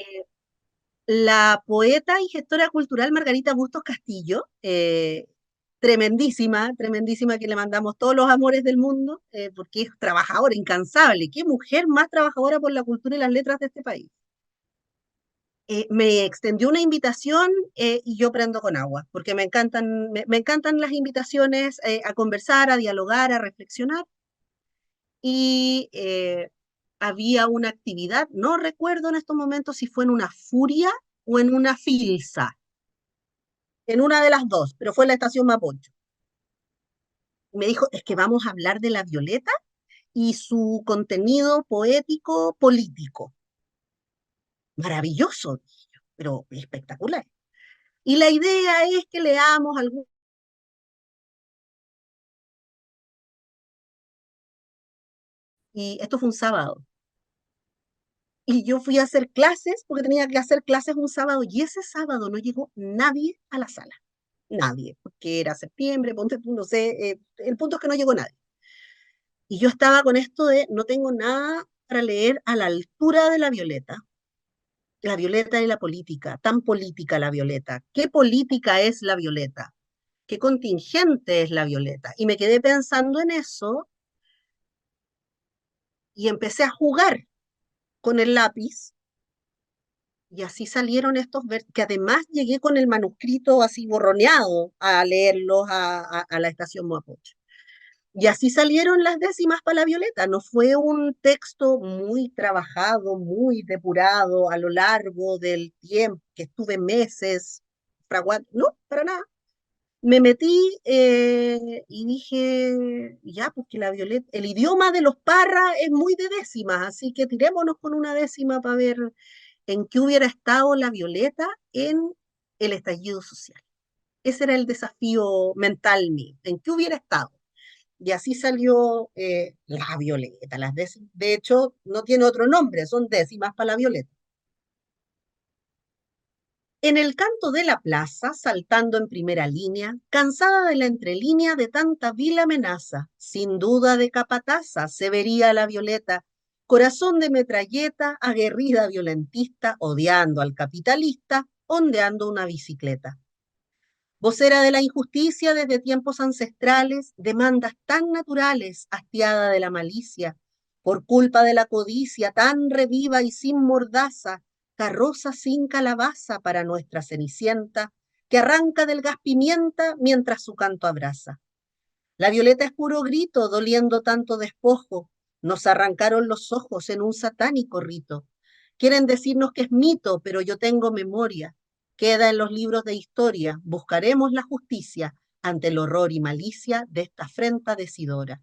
La poeta y gestora cultural Margarita Bustos Castillo, tremendísima, tremendísima, que le mandamos todos los amores del mundo, porque es trabajadora, incansable. Qué mujer más trabajadora por la cultura y las letras de este país. Me extendió una invitación y yo prendo con agua, porque me encantan las invitaciones a conversar, a dialogar, a reflexionar. Y había una actividad, no recuerdo en estos momentos si fue en una furia o en una filsa, en una de las dos, pero fue en la estación Mapocho. Me dijo, es que vamos a hablar de la Violeta y su contenido poético político. Maravilloso, pero espectacular. Y la idea es que leamos algún... Y esto fue un sábado. Y yo fui a hacer clases, porque tenía que hacer clases un sábado, y ese sábado no llegó nadie a la sala. Nadie, porque era septiembre, ponte tú, no sé, el punto es que no llegó nadie. Y yo estaba con esto de no tengo nada para leer a la altura de la Violeta y la política, tan política la Violeta. ¿Qué política es la Violeta? ¿Qué contingente es la Violeta? Y me quedé pensando en eso y empecé a jugar con el lápiz y así salieron estos que además llegué con el manuscrito así borroneado a leerlos a la estación Mapocho. Y así salieron las décimas para la Violeta. No fue un texto muy trabajado, muy depurado a lo largo del tiempo, que estuve meses fraguando. No, para nada. Me metí y dije, ya, porque la Violeta, el idioma de los parras es muy de décimas, así que tirémonos con una décima para ver en qué hubiera estado la Violeta en el estallido social. Ese era el desafío mental mío, en qué hubiera estado. Y así salió la Violeta, las décimas. De hecho, no tiene otro nombre, son décimas para la Violeta. En el canto de la plaza, saltando en primera línea, cansada de la entrelínea de tanta vil amenaza, sin duda de capataza, se vería la Violeta, corazón de metralleta, aguerrida violentista, odiando al capitalista, ondeando una bicicleta. Vocera de la injusticia desde tiempos ancestrales, demandas tan naturales, hastiada de la malicia, por culpa de la codicia tan reviva y sin mordaza, carroza sin calabaza para nuestra cenicienta, que arranca del gas pimienta mientras su canto abraza. La violeta es puro grito, doliendo tanto despojo, nos arrancaron los ojos en un satánico rito. Quieren decirnos que es mito, pero yo tengo memoria. Queda en los libros de historia. Buscaremos la justicia ante el horror y malicia de esta afrenta decidora.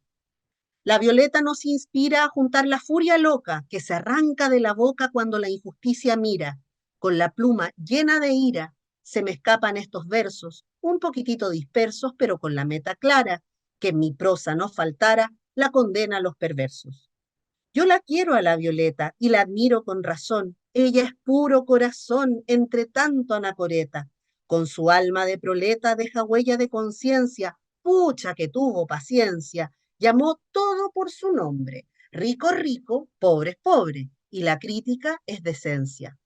La violeta nos inspira a juntar la furia loca que se arranca de la boca cuando la injusticia mira. Con la pluma llena de ira se me escapan estos versos, un poquitito dispersos, pero con la meta clara, que en mi prosa no faltara la condena a los perversos. Yo la quiero a la violeta y la admiro con razón. Ella es puro corazón entre tanto anacoreta. Con su alma de proleta deja huella de conciencia. Pucha que tuvo paciencia. Llamó todo por su nombre. Rico, rico, pobre es pobre. Y la crítica es decencia.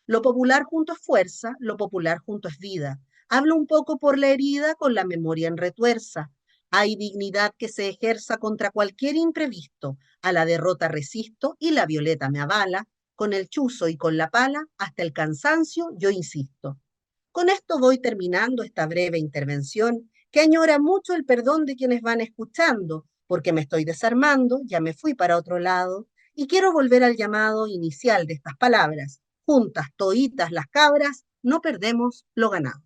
Lo popular junto es fuerza, lo popular junto es vida. Hablo un poco por la herida con la memoria en retuerza. Hay dignidad que se ejerza contra cualquier imprevisto. A la derrota resisto y la violeta me avala. Con el chuzo y con la pala, hasta el cansancio, yo insisto. Con esto voy terminando esta breve intervención que añora mucho el perdón de quienes van escuchando, porque me estoy desarmando, ya me fui para otro lado y quiero volver al llamado inicial de estas palabras. Juntas, toitas las cabras, no perdemos lo ganado.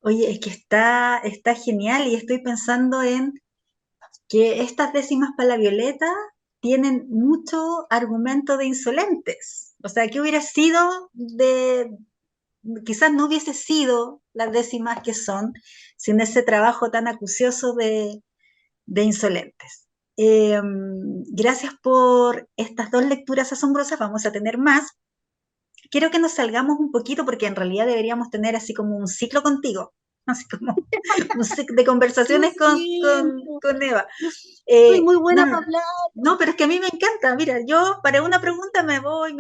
Oye, es que está genial y estoy pensando en que estas décimas para la Violeta tienen mucho argumento de insolentes. O sea, ¿qué hubiera sido de, quizás no hubiese sido las décimas que son sin ese trabajo tan acucioso de insolentes? Gracias por estas dos lecturas asombrosas, vamos a tener más. Quiero que nos salgamos un poquito porque en realidad deberíamos tener así como un ciclo contigo, así como un ciclo de conversaciones con Eva. Soy muy buena No, para hablar. no, pero es que a mí me encanta. Mira, yo para una pregunta me voy,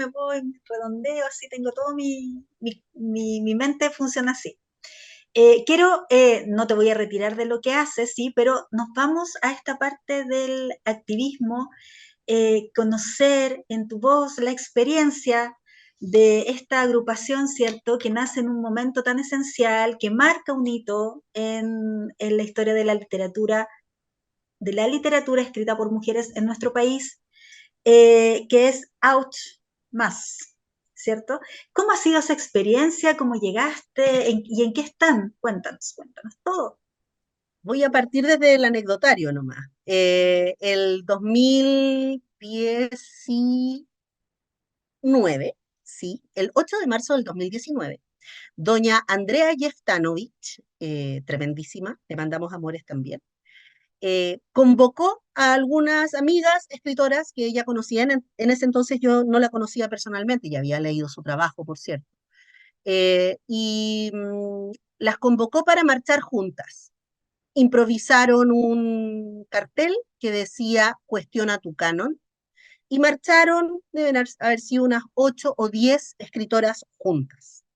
redondeo, así tengo todo mi mente funciona así. No te voy a retirar de lo que haces, sí, pero nos vamos a esta parte del activismo, conocer en tu voz la experiencia de esta agrupación, ¿cierto?, que nace en un momento tan esencial, que marca un hito en la historia de la literatura escrita por mujeres en nuestro país, que es Ouch Más, ¿cierto? ¿Cómo ha sido esa experiencia? ¿Cómo llegaste? ¿Y en qué están? Cuéntanos todo. Voy a partir desde el anecdotario nomás. El 2019, sí, el 8 de marzo del 2019, doña Andrea Jeftanovich, tremendísima, le mandamos amores también, convocó a algunas amigas escritoras que ella conocía. En ese entonces yo no la conocía personalmente, ya había leído su trabajo, por cierto, y las convocó para marchar juntas. Improvisaron un cartel que decía "Cuestiona tu canon", y marcharon, deben haber sido unas 8 o 10 escritoras juntas.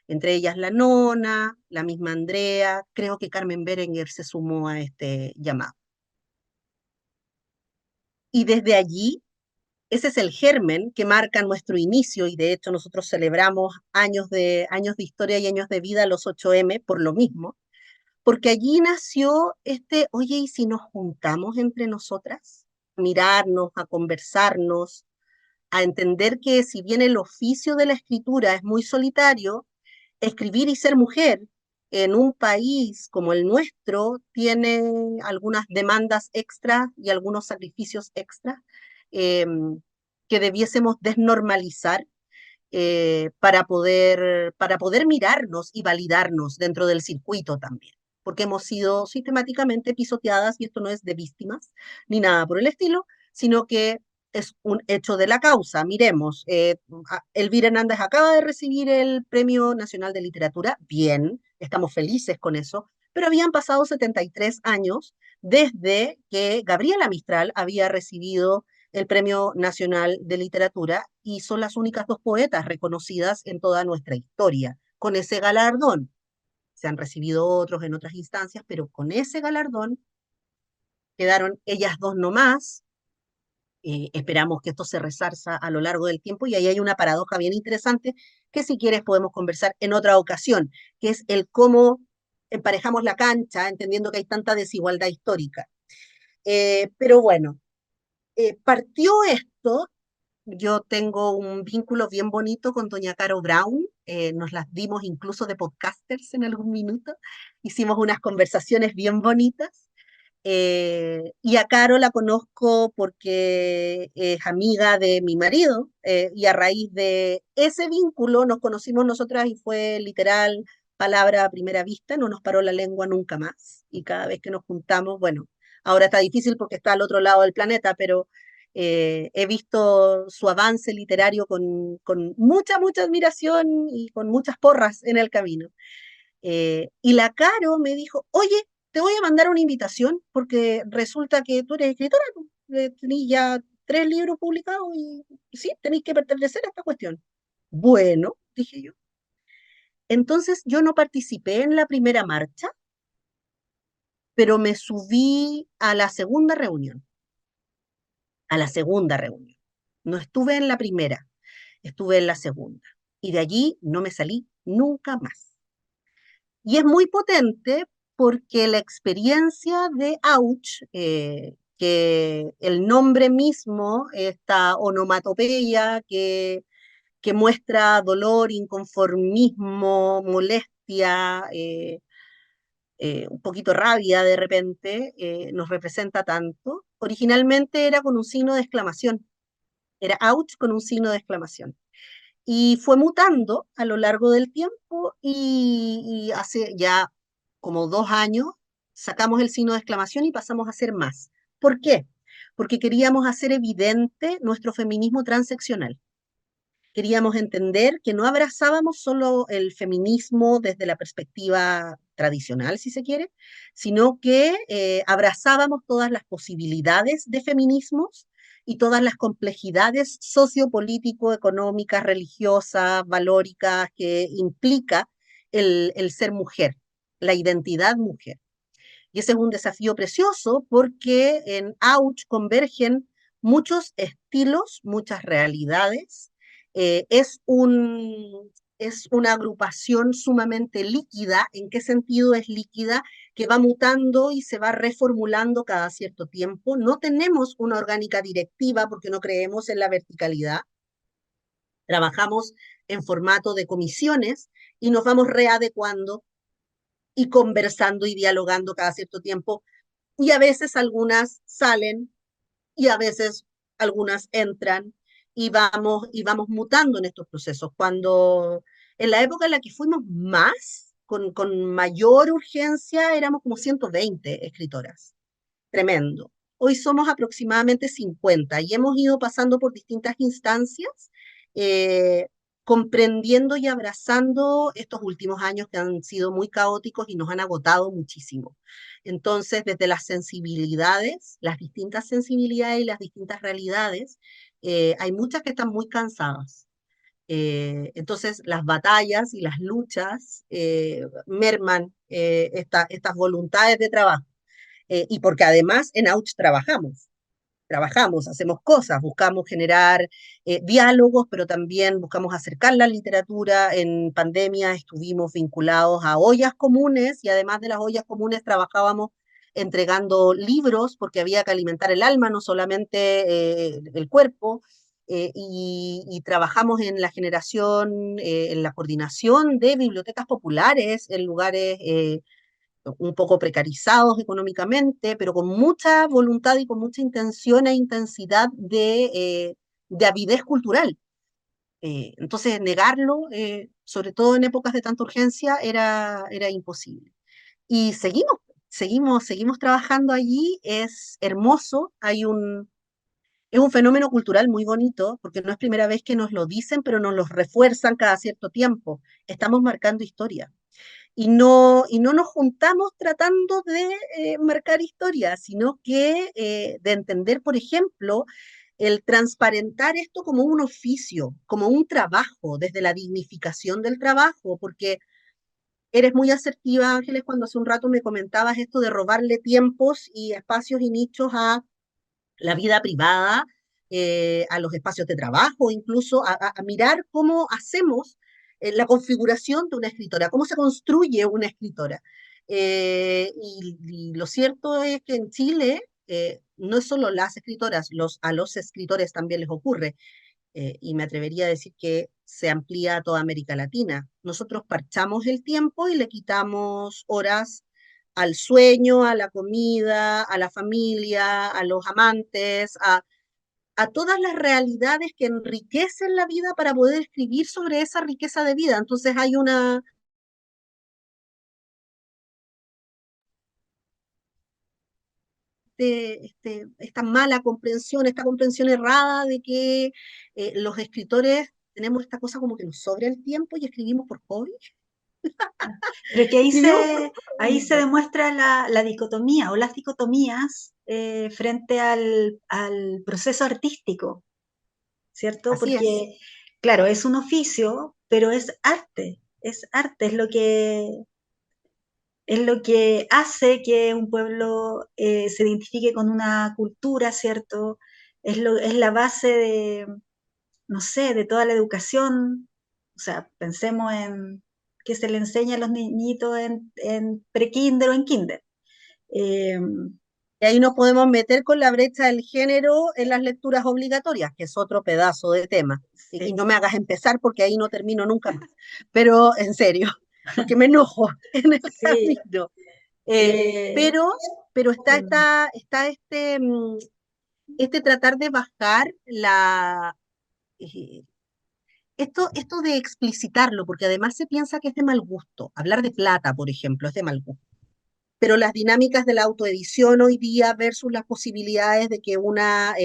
Entre ellas la Nona, la misma Andrea, creo que Carmen Berenguer se sumó a este llamado. Y desde allí, ese es el germen que marca nuestro inicio, y de hecho nosotros celebramos años de historia y años de vida, los 8M, por lo mismo, porque allí nació oye, ¿y si nos juntamos entre nosotras? A mirarnos, a conversarnos, a entender que si bien el oficio de la escritura es muy solitario, escribir y ser mujer en un país como el nuestro tiene algunas demandas extras y algunos sacrificios extras, eh, que debiésemos desnormalizar, para poder mirarnos y validarnos dentro del circuito también, porque hemos sido sistemáticamente pisoteadas, y esto no es de víctimas ni nada por el estilo, sino que es un hecho de la causa. Miremos, Elvira Hernández acaba de recibir el Premio Nacional de Literatura, bien, estamos felices con eso, pero habían pasado 73 años desde que Gabriela Mistral había recibido el Premio Nacional de Literatura, y son las únicas dos poetas reconocidas en toda nuestra historia con ese galardón. Se han recibido otros en otras instancias, pero con ese galardón quedaron ellas dos nomás. Esperamos que esto se resarza a lo largo del tiempo, y ahí hay una paradoja bien interesante que si quieres podemos conversar en otra ocasión, que es el cómo emparejamos la cancha, entendiendo que hay tanta desigualdad histórica. Pero bueno, partió esto Yo tengo un vínculo bien bonito con doña Caro Brown. Nos las dimos incluso de podcasters en algún minuto. Hicimos unas conversaciones bien bonitas. Y a Caro la conozco porque es amiga de mi marido, y a raíz de ese vínculo nos conocimos nosotras y fue literal palabra a primera vista, no nos paró la lengua nunca más. Y cada vez que nos juntamos, bueno, ahora está difícil porque está al otro lado del planeta, pero he visto su avance literario con mucha, mucha admiración y con muchas porras en el camino. Y la Caro me dijo, oye, te voy a mandar una invitación porque resulta que tú eres escritora, tú, tenés ya 3 libros publicados y sí, tenéis que pertenecer a esta cuestión. Bueno, dije yo. Entonces yo no participé en la primera marcha, pero me subí a la segunda reunión, a la segunda reunión. No estuve en la primera, estuve en la segunda. Y de allí no me salí nunca más. Y es muy potente porque la experiencia de Auch, que el nombre mismo, esta onomatopeya que muestra dolor, inconformismo, molestia, un poquito rabia de repente, nos representa tanto. Originalmente era con un signo de exclamación, era Auch con un signo de exclamación. Y fue mutando a lo largo del tiempo y hace ya como 2 años sacamos el signo de exclamación y pasamos a hacer más. ¿Por qué? Porque queríamos hacer evidente nuestro feminismo transeccional. Queríamos entender que no abrazábamos solo el feminismo desde la perspectiva tradicional, si se quiere, sino que abrazábamos todas las posibilidades de feminismos y todas las complejidades sociopolítico, económicas, religiosas, valóricas que implica el ser mujer, la identidad mujer. Y ese es un desafío precioso porque en Auch convergen muchos estilos, muchas realidades. Es una agrupación sumamente líquida. ¿En qué sentido es líquida? Que va mutando y se va reformulando cada cierto tiempo. No tenemos una orgánica directiva porque no creemos en la verticalidad. Trabajamos en formato de comisiones y nos vamos readecuando y conversando y dialogando cada cierto tiempo, y a veces algunas salen y a veces algunas entran y vamos mutando en estos procesos. Cuando en la época en la que fuimos más, con mayor urgencia, éramos como 120 escritoras. Tremendo. Hoy somos aproximadamente 50 y hemos ido pasando por distintas instancias, eh, comprendiendo y abrazando estos últimos años que han sido muy caóticos y nos han agotado muchísimo. Entonces, desde las distintas sensibilidades y las distintas realidades, hay muchas que están muy cansadas. Entonces, las batallas y las luchas merman estas voluntades de trabajo, y porque además en Auch trabajamos, hacemos cosas, buscamos generar diálogos, pero también buscamos acercar la literatura. En pandemia estuvimos vinculados a ollas comunes y además de las ollas comunes trabajábamos entregando libros porque había que alimentar el alma, no solamente el cuerpo. Y trabajamos en la generación, en la coordinación de bibliotecas populares en lugares un poco precarizados económicamente, pero con mucha voluntad y con mucha intención e intensidad de avidez cultural. Entonces, negarlo, sobre todo en épocas de tanta urgencia, era imposible. Y seguimos trabajando allí, es hermoso, es un fenómeno cultural muy bonito, porque no es primera vez que nos lo dicen, pero nos lo refuerzan cada cierto tiempo. Estamos marcando historia y no nos juntamos tratando de marcar historia, sino que de entender, por ejemplo, el transparentar esto como un oficio, como un trabajo, desde la dignificación del trabajo, porque eres muy asertiva, Ángeles, cuando hace un rato me comentabas esto de robarle tiempos y espacios y nichos a la vida privada, a los espacios de trabajo, incluso a mirar cómo hacemos la configuración de una escritora, cómo se construye una escritora. Y lo cierto es que en Chile no es solo las escritoras, a los escritores también les ocurre. y me atrevería a decir que se amplía a toda América Latina. Nosotros parchamos el tiempo y le quitamos horas al sueño, a la comida, a la familia, a los amantes, a todas las realidades que enriquecen la vida para poder escribir sobre esa riqueza de vida. Entonces hay una esta mala comprensión, esta comprensión errada de que los escritores tenemos esta cosa como que nos sobra el tiempo y escribimos por hobby. Pero que Escribimos por ahí se hobby. demuestra la dicotomía o las dicotomías frente al proceso artístico, ¿cierto? Así es. Porque, claro, es un oficio, pero es arte, es lo que hace que un pueblo se identifique con una cultura, ¿cierto? Es la base de, no sé, de toda la educación. O sea, pensemos en que se le enseña a los niñitos en pre-kinder o en kinder. Eh, Y ahí nos podemos meter con la brecha del género en las lecturas obligatorias, que es otro pedazo de tema. Y sí, no me hagas empezar porque ahí no termino nunca más. Pero en serio, porque me enojo en el sí. camino. Eh, eh, pero, pero está, mm, está este tratar de bajar eh, esto de explicitarlo, porque además se piensa que es de mal gusto. Hablar de plata, por ejemplo, es de mal gusto. Pero las dinámicas de la autoedición hoy día versus las posibilidades de que una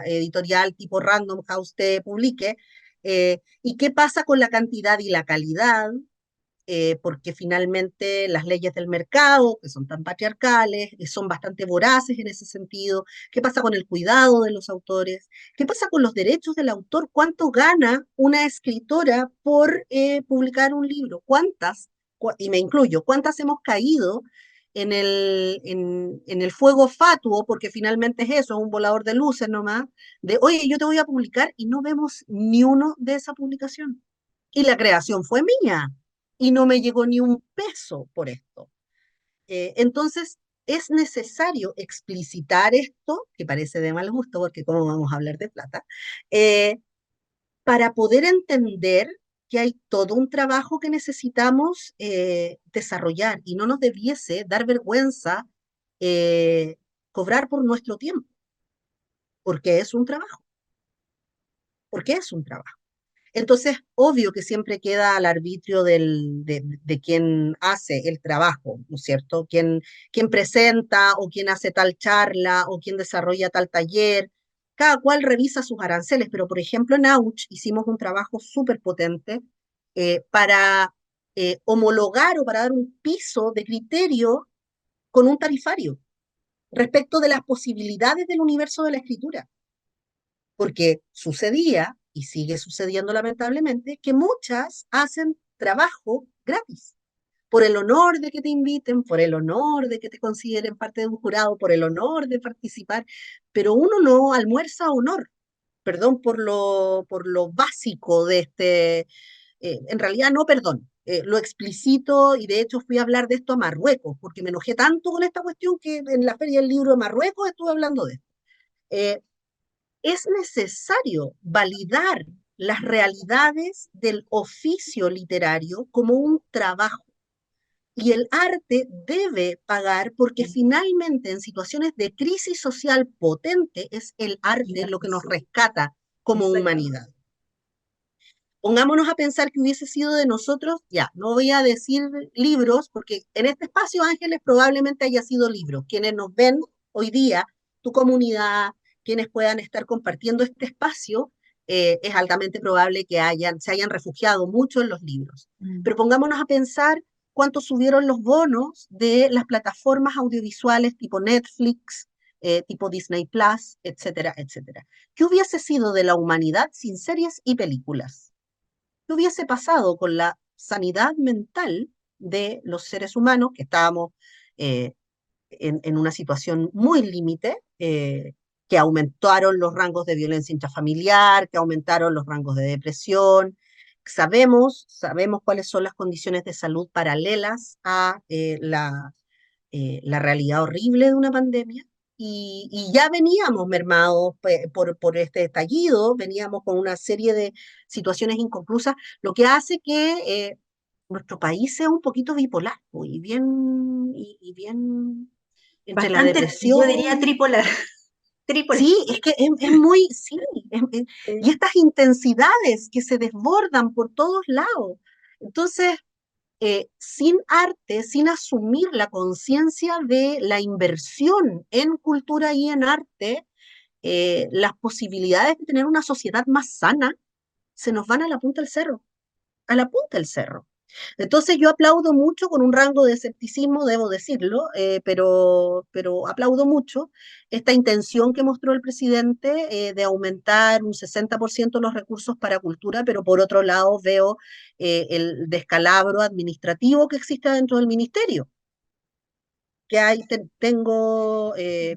editorial tipo Random House te publique, y qué pasa con la cantidad y la calidad, porque finalmente las leyes del mercado, que son tan patriarcales, son bastante voraces en ese sentido. ¿Qué pasa con el cuidado de los autores? ¿Qué pasa con los derechos del autor? ¿Cuánto gana una escritora por publicar un libro? ¿Cuántas? Y me incluyo, ¿cuántas hemos caído en el fuego fatuo, porque finalmente es eso, un volador de luces nomás, de, oye, yo te voy a publicar y no vemos ni uno de esa publicación? Y la creación fue mía y no me llegó ni un peso por esto. Entonces, es necesario explicitar esto, que parece de mal gusto, porque cómo vamos a hablar de plata, eh, para poder entender que hay todo un trabajo que necesitamos desarrollar y no nos debiese dar vergüenza eh, cobrar por nuestro tiempo, porque es un trabajo, porque es un trabajo. Entonces, obvio que siempre queda al arbitrio de quien hace el trabajo, ¿no es cierto? Quien presenta o quien hace tal charla o quien desarrolla tal taller. Cada cual revisa sus aranceles, pero por ejemplo en Auch hicimos un trabajo súper potente para homologar o para dar un piso de criterio con un tarifario respecto de las posibilidades del universo de la escritura, porque sucedía, y sigue sucediendo lamentablemente, que muchas hacen trabajo gratis, por el honor de que te inviten, por el honor de que te consideren parte de un jurado, por el honor de participar, pero uno no almuerza honor, perdón por lo básico de en realidad no, perdón, lo explicito y de hecho fui a hablar de esto a Marruecos, porque me enojé tanto con esta cuestión que en la Feria del Libro de Marruecos estuve hablando de esto. Eh, es necesario validar las realidades del oficio literario como un trabajo. Y el arte debe pagar porque finalmente en situaciones de crisis social potente es el arte lo que nos rescata como exacto. humanidad. Pongámonos a pensar que hubiese sido de nosotros, ya, no voy a decir libros, porque en este espacio Ángeles probablemente haya sido libros. Quienes nos ven hoy día, tu comunidad, quienes puedan estar compartiendo este espacio, es altamente probable que se hayan refugiado mucho en los libros. Mm. Pero pongámonos a pensar cuánto subieron los bonos de las plataformas audiovisuales tipo Netflix, tipo Disney Plus, etcétera, etcétera. ¿Qué hubiese sido de la humanidad sin series y películas? ¿Qué hubiese pasado con la sanidad mental de los seres humanos que estábamos eh, en una situación muy límite, que aumentaron los rangos de violencia intrafamiliar, que aumentaron los rangos de depresión? Sabemos cuáles son las condiciones de salud paralelas a la realidad horrible de una pandemia, y ya veníamos mermados por este estallido, veníamos con una serie de situaciones inconclusas, lo que hace que nuestro país sea un poquito bipolar, po, y bien entre la Bastante, yo diría depresión. tripolar. Tripolar. Sí, es que es muy, sí, y Sí. estas intensidades que se desbordan por todos lados. Entonces, sin arte, sin asumir la conciencia de la inversión en cultura y en arte, las posibilidades de tener una sociedad más sana se nos van a la punta del cerro, a la punta del cerro. Entonces yo aplaudo mucho, con un rango de escepticismo, debo decirlo, pero aplaudo mucho esta intención que mostró el presidente de aumentar un 60% los recursos para cultura, pero por otro lado veo el descalabro administrativo que existe dentro del ministerio. Que hay,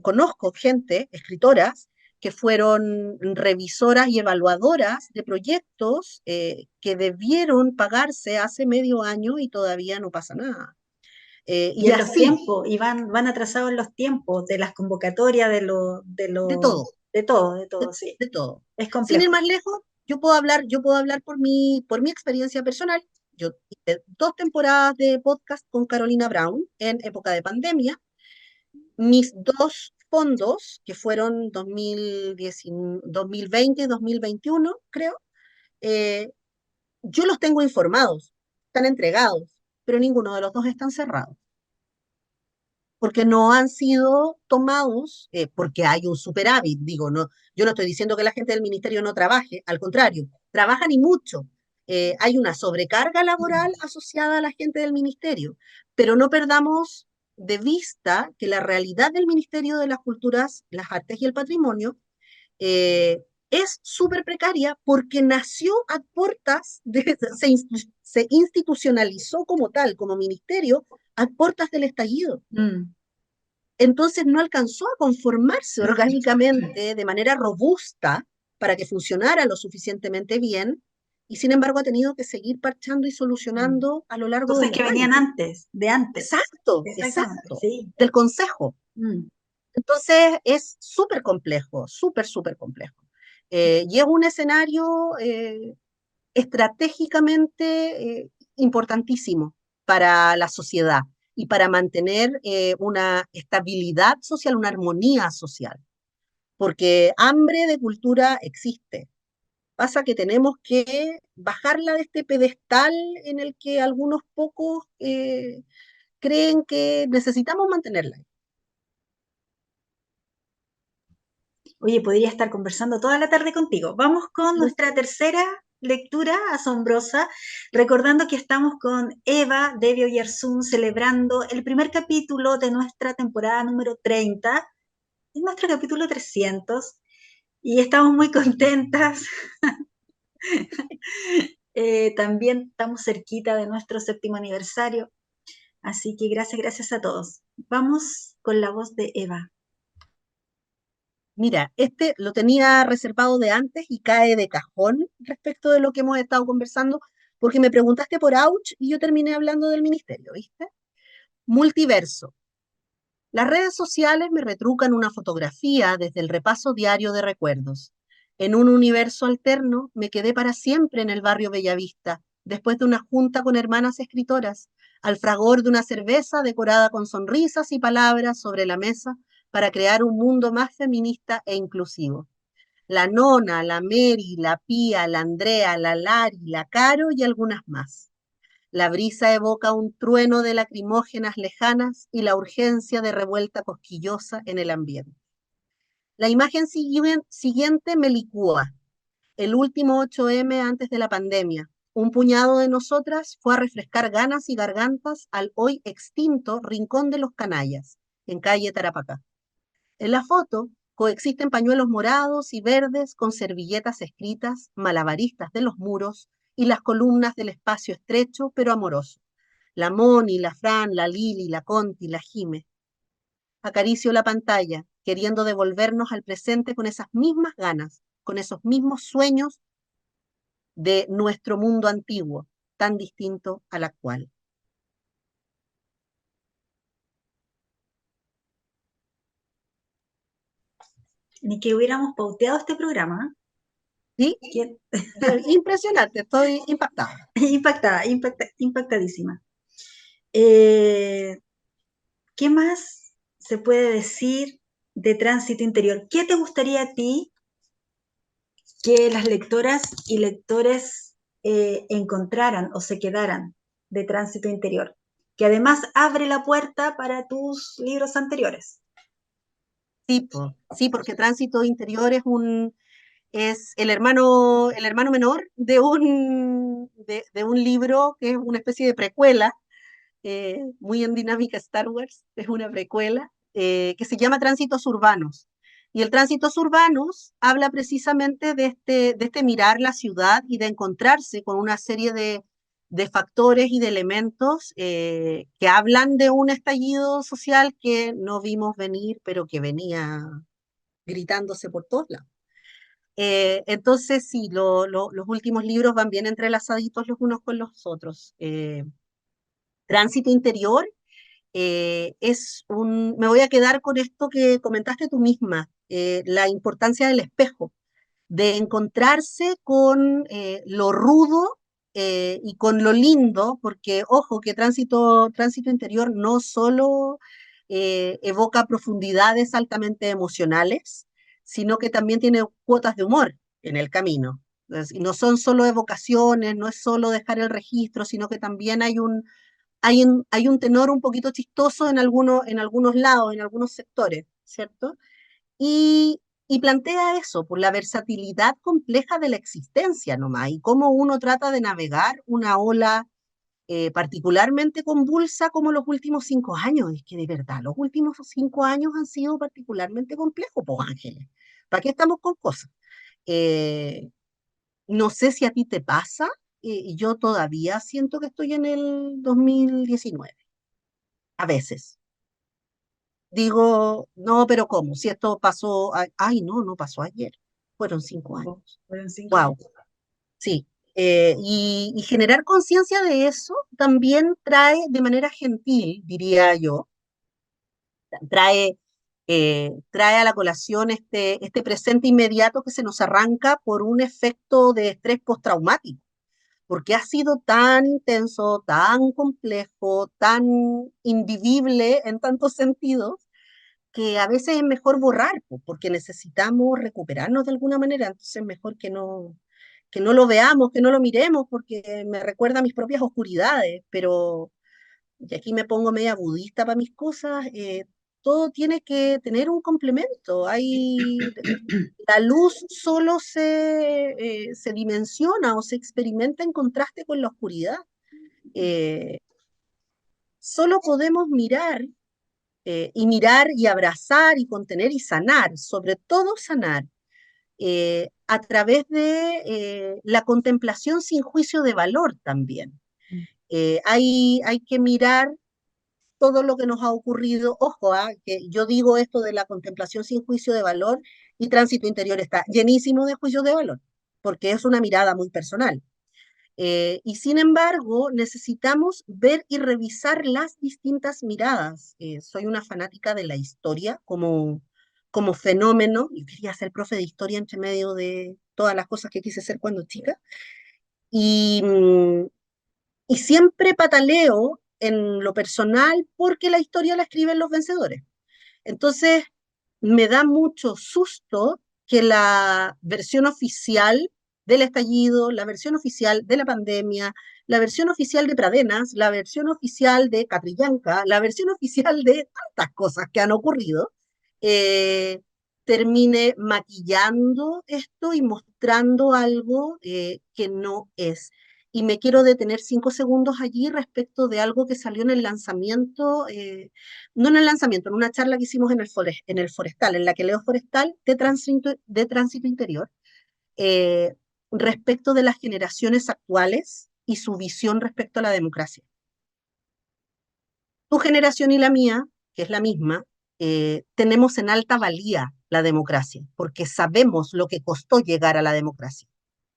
conozco gente, escritoras, que fueron revisoras y evaluadoras de proyectos que debieron pagarse hace medio año y todavía no pasa nada. Y Y en los así, tiempos, y van atrasados en los tiempos de las convocatorias, de todo, de todo, sí. de todo. Es Sin ir complejo. más lejos, yo puedo hablar por mi experiencia personal. Yo hice 2 temporadas de podcast con Carolina Brown en época de pandemia. Mis 2 fondos, que fueron 2020 y 2021, creo, eh, yo los tengo informados, están entregados, pero ninguno de los dos están cerrados, porque no han sido tomados, porque hay un superávit, digo, no, yo no estoy diciendo que la gente del ministerio no trabaje, al contrario, trabajan y mucho. Hay una sobrecarga laboral asociada a la gente del ministerio, pero no perdamos de vista que la realidad del Ministerio de las Culturas, las Artes y el Patrimonio es súper precaria porque nació a puertas, se institucionalizó como tal, como ministerio, a puertas del estallido. Mm. Entonces no alcanzó a conformarse orgánicamente de manera robusta para que funcionara lo suficientemente bien, y sin embargo ha tenido que seguir parchando y Mm. solucionando a lo largo de Cosas los que venían años. antes, de antes. Exacto, Exactamente, exacto, sí. del consejo. Mm. Entonces es súper complejo, súper, súper complejo. Y es un escenario estratégicamente importantísimo para la sociedad y para mantener una estabilidad social, una armonía social, porque hambre de cultura existe. Pasa que tenemos que bajarla de este pedestal en el que algunos pocos creen que necesitamos mantenerla. Oye, podría estar conversando toda la tarde contigo. Vamos con nuestra tercera lectura asombrosa, recordando que estamos con Eva Debbie Oyarzún celebrando el primer capítulo de nuestra temporada número 30, es nuestro capítulo 300, y estamos muy contentas. También estamos cerquita de nuestro 7º aniversario, así que gracias, gracias a todos. Vamos con la voz de Eva. Mira, este lo tenía reservado de antes y cae de cajón respecto de lo que hemos estado conversando, porque me preguntaste por Ouch y yo terminé hablando del ministerio, ¿viste? Multiverso. Las redes sociales me retrucan una fotografía desde el repaso diario de recuerdos. En un universo alterno me quedé para siempre en el barrio Bellavista, después de una junta con hermanas escritoras, al fragor de una cerveza decorada con sonrisas y palabras sobre la mesa para crear un mundo más feminista e inclusivo. La Nona, la Mary, la Pía, la Andrea, la Lari, la Caro y algunas más. La brisa evoca un trueno de lacrimógenas lejanas y la urgencia de revuelta cosquillosa en el ambiente. La imagen siguiente me licúa. El último 8M antes de la pandemia. Un puñado de nosotras fue a refrescar ganas y gargantas al hoy extinto Rincón de los Canallas, en calle Tarapacá. En la foto coexisten pañuelos morados y verdes con servilletas escritas, malabaristas de los muros y las columnas del espacio estrecho pero amoroso. La Moni, la Fran, la Lili, la Conti, la Jime. Acaricio la pantalla, queriendo devolvernos al presente con esas mismas ganas, con esos mismos sueños de nuestro mundo antiguo, tan distinto al actual. Ni que hubiéramos pauteado este programa. ¿Sí? ¿Quién? Impresionante, estoy impactada. Impactadísima. Eh, ¿Qué más se puede decir de Tránsito Interior? ¿Qué te gustaría a ti que las lectoras y lectores encontraran o se quedaran de Tránsito Interior? Que además abre la puerta para tus libros anteriores. Sí, sí, porque Tránsito Interior es el hermano menor de un libro que es una especie de precuela, muy en dinámica Star Wars, es una precuela, que se llama Tránsitos Urbanos. Y el Tránsitos Urbanos habla precisamente de este mirar la ciudad y de encontrarse con una serie de factores y de elementos que hablan de un estallido social que no vimos venir, pero que venía gritándose por todos lados. Entonces, sí, los últimos libros van bien entrelazaditos los unos con los otros. Tránsito Interior me voy a quedar con esto que comentaste tú misma, la importancia del espejo, de encontrarse con lo rudo y con lo lindo, porque ojo, que Tránsito Interior no solo evoca profundidades altamente emocionales, sino que también tiene cuotas de humor en el camino. Entonces, y no son solo evocaciones, no es solo dejar el registro, sino que también hay un tenor un poquito chistoso en algunos lados, en algunos sectores, ¿cierto? Y plantea eso, por la versatilidad compleja de la existencia nomás, y cómo uno trata de navegar una ola particularmente convulsa como los últimos 5 años. Es que de verdad, los últimos 5 años han sido particularmente complejos, pues Ángeles. ¿Para qué estamos con cosas? Eh, no sé si a ti te pasa, yo todavía siento que estoy en el 2019, a veces. Digo, no, pero ¿cómo? Si esto pasó, ay, no, no pasó ayer, fueron 5 años. Fueron 5 años. Wow, sí. Y generar conciencia de eso también trae de manera gentil, diría yo, trae, trae a la colación este presente inmediato que se nos arranca por un efecto de estrés postraumático, porque ha sido tan intenso, tan complejo, tan invivible en tantos sentidos, que a veces es mejor borrar, porque necesitamos recuperarnos de alguna manera, entonces es mejor que no lo veamos, que no lo miremos, porque me recuerda a mis propias oscuridades, pero, y aquí me pongo media budista para mis cosas, todo tiene que tener un complemento. La luz solo se dimensiona o se experimenta en contraste con la oscuridad. Eh, Solo podemos mirar y mirar y abrazar y contener y sanar, sobre todo sanar, a través de la contemplación sin juicio de valor también. Hay que mirar todo lo que nos ha ocurrido. Ojo, que yo digo esto de la contemplación sin juicio de valor y Tránsito Interior está llenísimo de juicios de valor, porque es una mirada muy personal. Y sin embargo, necesitamos ver y revisar las distintas miradas. Soy una fanática de la historia como fenómeno. Yo quería ser profe de historia entre medio de todas las cosas que quise ser cuando chica. Y, mm, y siempre pataleo en lo personal porque la historia la escriben los vencedores. Entonces, me da mucho susto que la versión oficial del estallido, la versión oficial de la pandemia, la versión oficial de Pradenas, la versión oficial de Catrillanca, la versión oficial de tantas cosas que han ocurrido, eh, termine maquillando esto y mostrando algo que no es. Y me quiero detener 5 segundos allí respecto de algo que salió en el lanzamiento, no en el lanzamiento, en una charla que hicimos en el Forestal, en la que leo Forestal de tránsito Interior, eh, respecto de las generaciones actuales y su visión respecto a la democracia. Tu generación y la mía, que es la misma, tenemos en alta valía la democracia, porque sabemos lo que costó llegar a la democracia.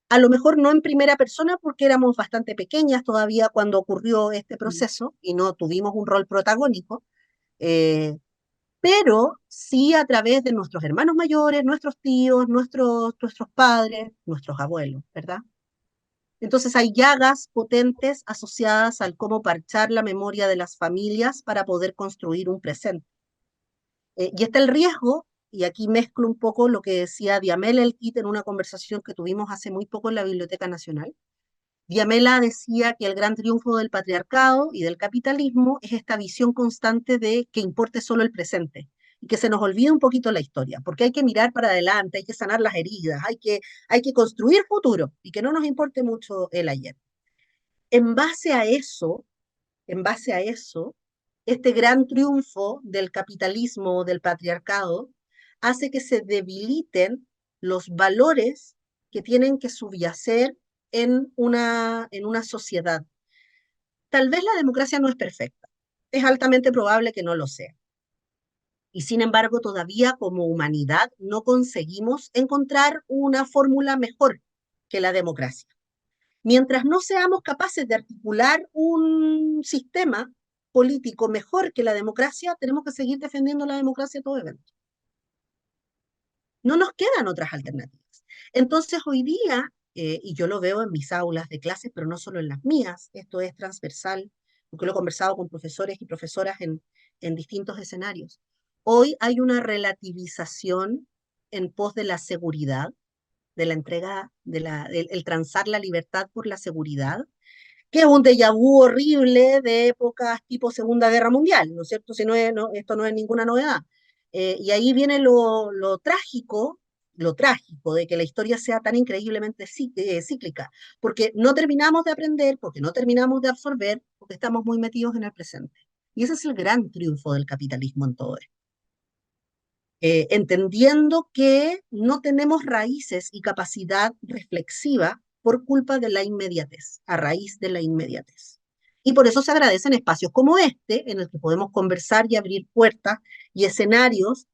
A lo mejor no en primera persona porque éramos bastante pequeñas todavía cuando ocurrió este proceso y no tuvimos un rol protagónico, eh, pero sí a través de nuestros hermanos mayores, nuestros tíos, nuestros padres, nuestros abuelos, ¿verdad? Entonces hay llagas potentes asociadas al cómo parchar la memoria de las familias para poder construir un presente. Y está el riesgo, y aquí mezclo un poco lo que decía Diamela Elquit en una conversación que tuvimos hace muy poco en la Biblioteca Nacional. Diamela decía que el gran triunfo del patriarcado y del capitalismo es esta visión constante de que importe solo el presente y que se nos olvide un poquito la historia, porque hay que mirar para adelante, hay que sanar las heridas, hay que construir futuro y que no nos importe mucho el ayer. En base a eso, en base a eso, este gran triunfo del capitalismo, del patriarcado, hace que se debiliten los valores que tienen que subyacer en una sociedad. Tal vez la democracia no es perfecta, es altamente probable que no lo sea. Y sin embargo, todavía como humanidad no conseguimos encontrar una fórmula mejor que la democracia. Mientras no seamos capaces de articular un sistema político mejor que la democracia, tenemos que seguir defendiendo la democracia a todo evento. No nos quedan otras alternativas. Entonces, hoy día, y yo lo veo en mis aulas de clases, pero no solo en las mías, esto es transversal, porque lo he conversado con profesores y profesoras en distintos escenarios. Hoy hay una relativización en pos de la seguridad, de la entrega, el transar la libertad por la seguridad, que es un déjà vu horrible de épocas tipo Segunda Guerra Mundial, ¿no es cierto? Si no es, no, esto no es ninguna novedad. Y ahí viene lo trágico de que la historia sea tan increíblemente cíclica, porque no terminamos de aprender, porque no terminamos de absorber, porque estamos muy metidos en el presente. Y ese es el gran triunfo del capitalismo en todo esto. Entendiendo que no tenemos raíces y capacidad reflexiva por culpa de la inmediatez, a raíz de la inmediatez. Y por eso se agradecen espacios como este, en el que podemos conversar y abrir puertas y escenarios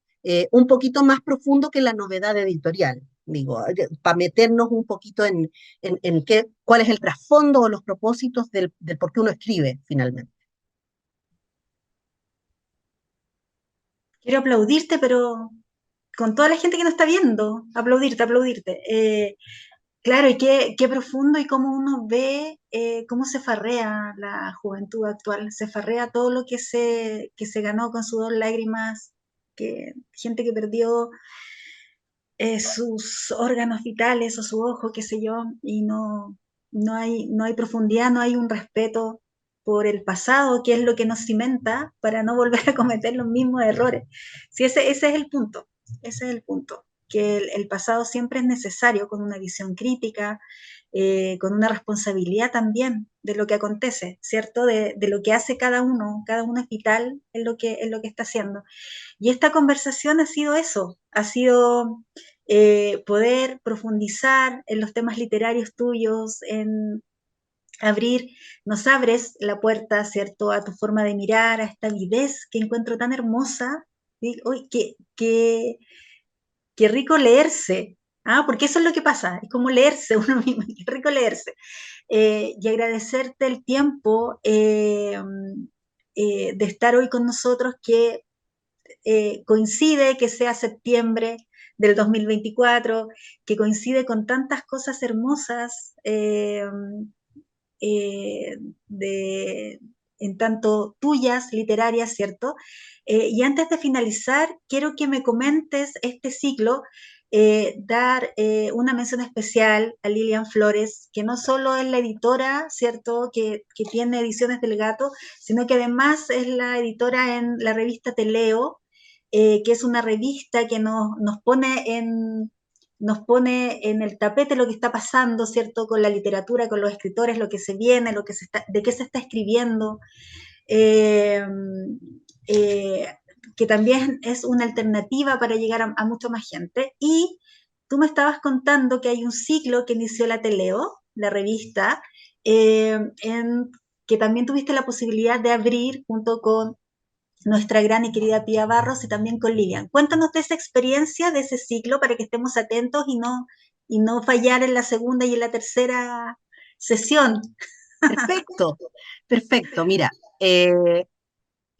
un poquito más profundos que la novedad editorial, digo, para meternos un poquito en cuál es el trasfondo o los propósitos del por qué uno escribe finalmente. Quiero aplaudirte, pero con toda la gente que nos está viendo, aplaudirte, aplaudirte. Claro, y qué profundo y cómo uno ve cómo se farrea la juventud actual, se farrea todo lo que se ganó con sudor, lágrimas, gente que perdió sus órganos vitales o su ojo, qué sé yo, y no hay profundidad, no hay un respeto por el pasado, que es lo que nos cimenta para no volver a cometer los mismos errores. Sí, ese es el punto, ese es el punto, que el pasado siempre es necesario con una visión crítica, con una responsabilidad también de lo que acontece, ¿cierto? De lo que hace cada uno es vital en lo que está haciendo. Y esta conversación ha sido eso, ha sido poder profundizar en los temas literarios tuyos, en abrir, nos abres la puerta, ¿cierto?, a tu forma de mirar, a esta avidez que encuentro tan hermosa. ¿Sí? Uy, qué rico leerse, ¿ah? Porque eso es lo que pasa, es como leerse uno mismo, qué rico leerse. Y agradecerte el tiempo de estar hoy con nosotros, que coincide que sea septiembre del 2024, que coincide con tantas cosas hermosas eh, de, en tanto tuyas, literarias, ¿cierto? Y antes de finalizar, quiero que me comentes este ciclo, dar una mención especial a Lilian Flores, que no solo es la editora, ¿cierto?, que tiene Ediciones del Gato, sino que además es la editora en la revista Te Leo, que es una revista que nos pone en el tapete lo que está pasando, ¿cierto?, con la literatura, con los escritores, lo que se viene, de qué se está escribiendo, eh, eh, que también es una alternativa para llegar a mucha más gente. Y tú me estabas contando que hay un ciclo que inició la Teleo, la revista, que también tuviste la posibilidad de abrir junto con nuestra gran y querida Pía Barros y también con Lilian. Cuéntanos de esa experiencia, de ese ciclo, para que estemos atentos y no fallar en la segunda y en la tercera sesión. Perfecto, perfecto. Mira,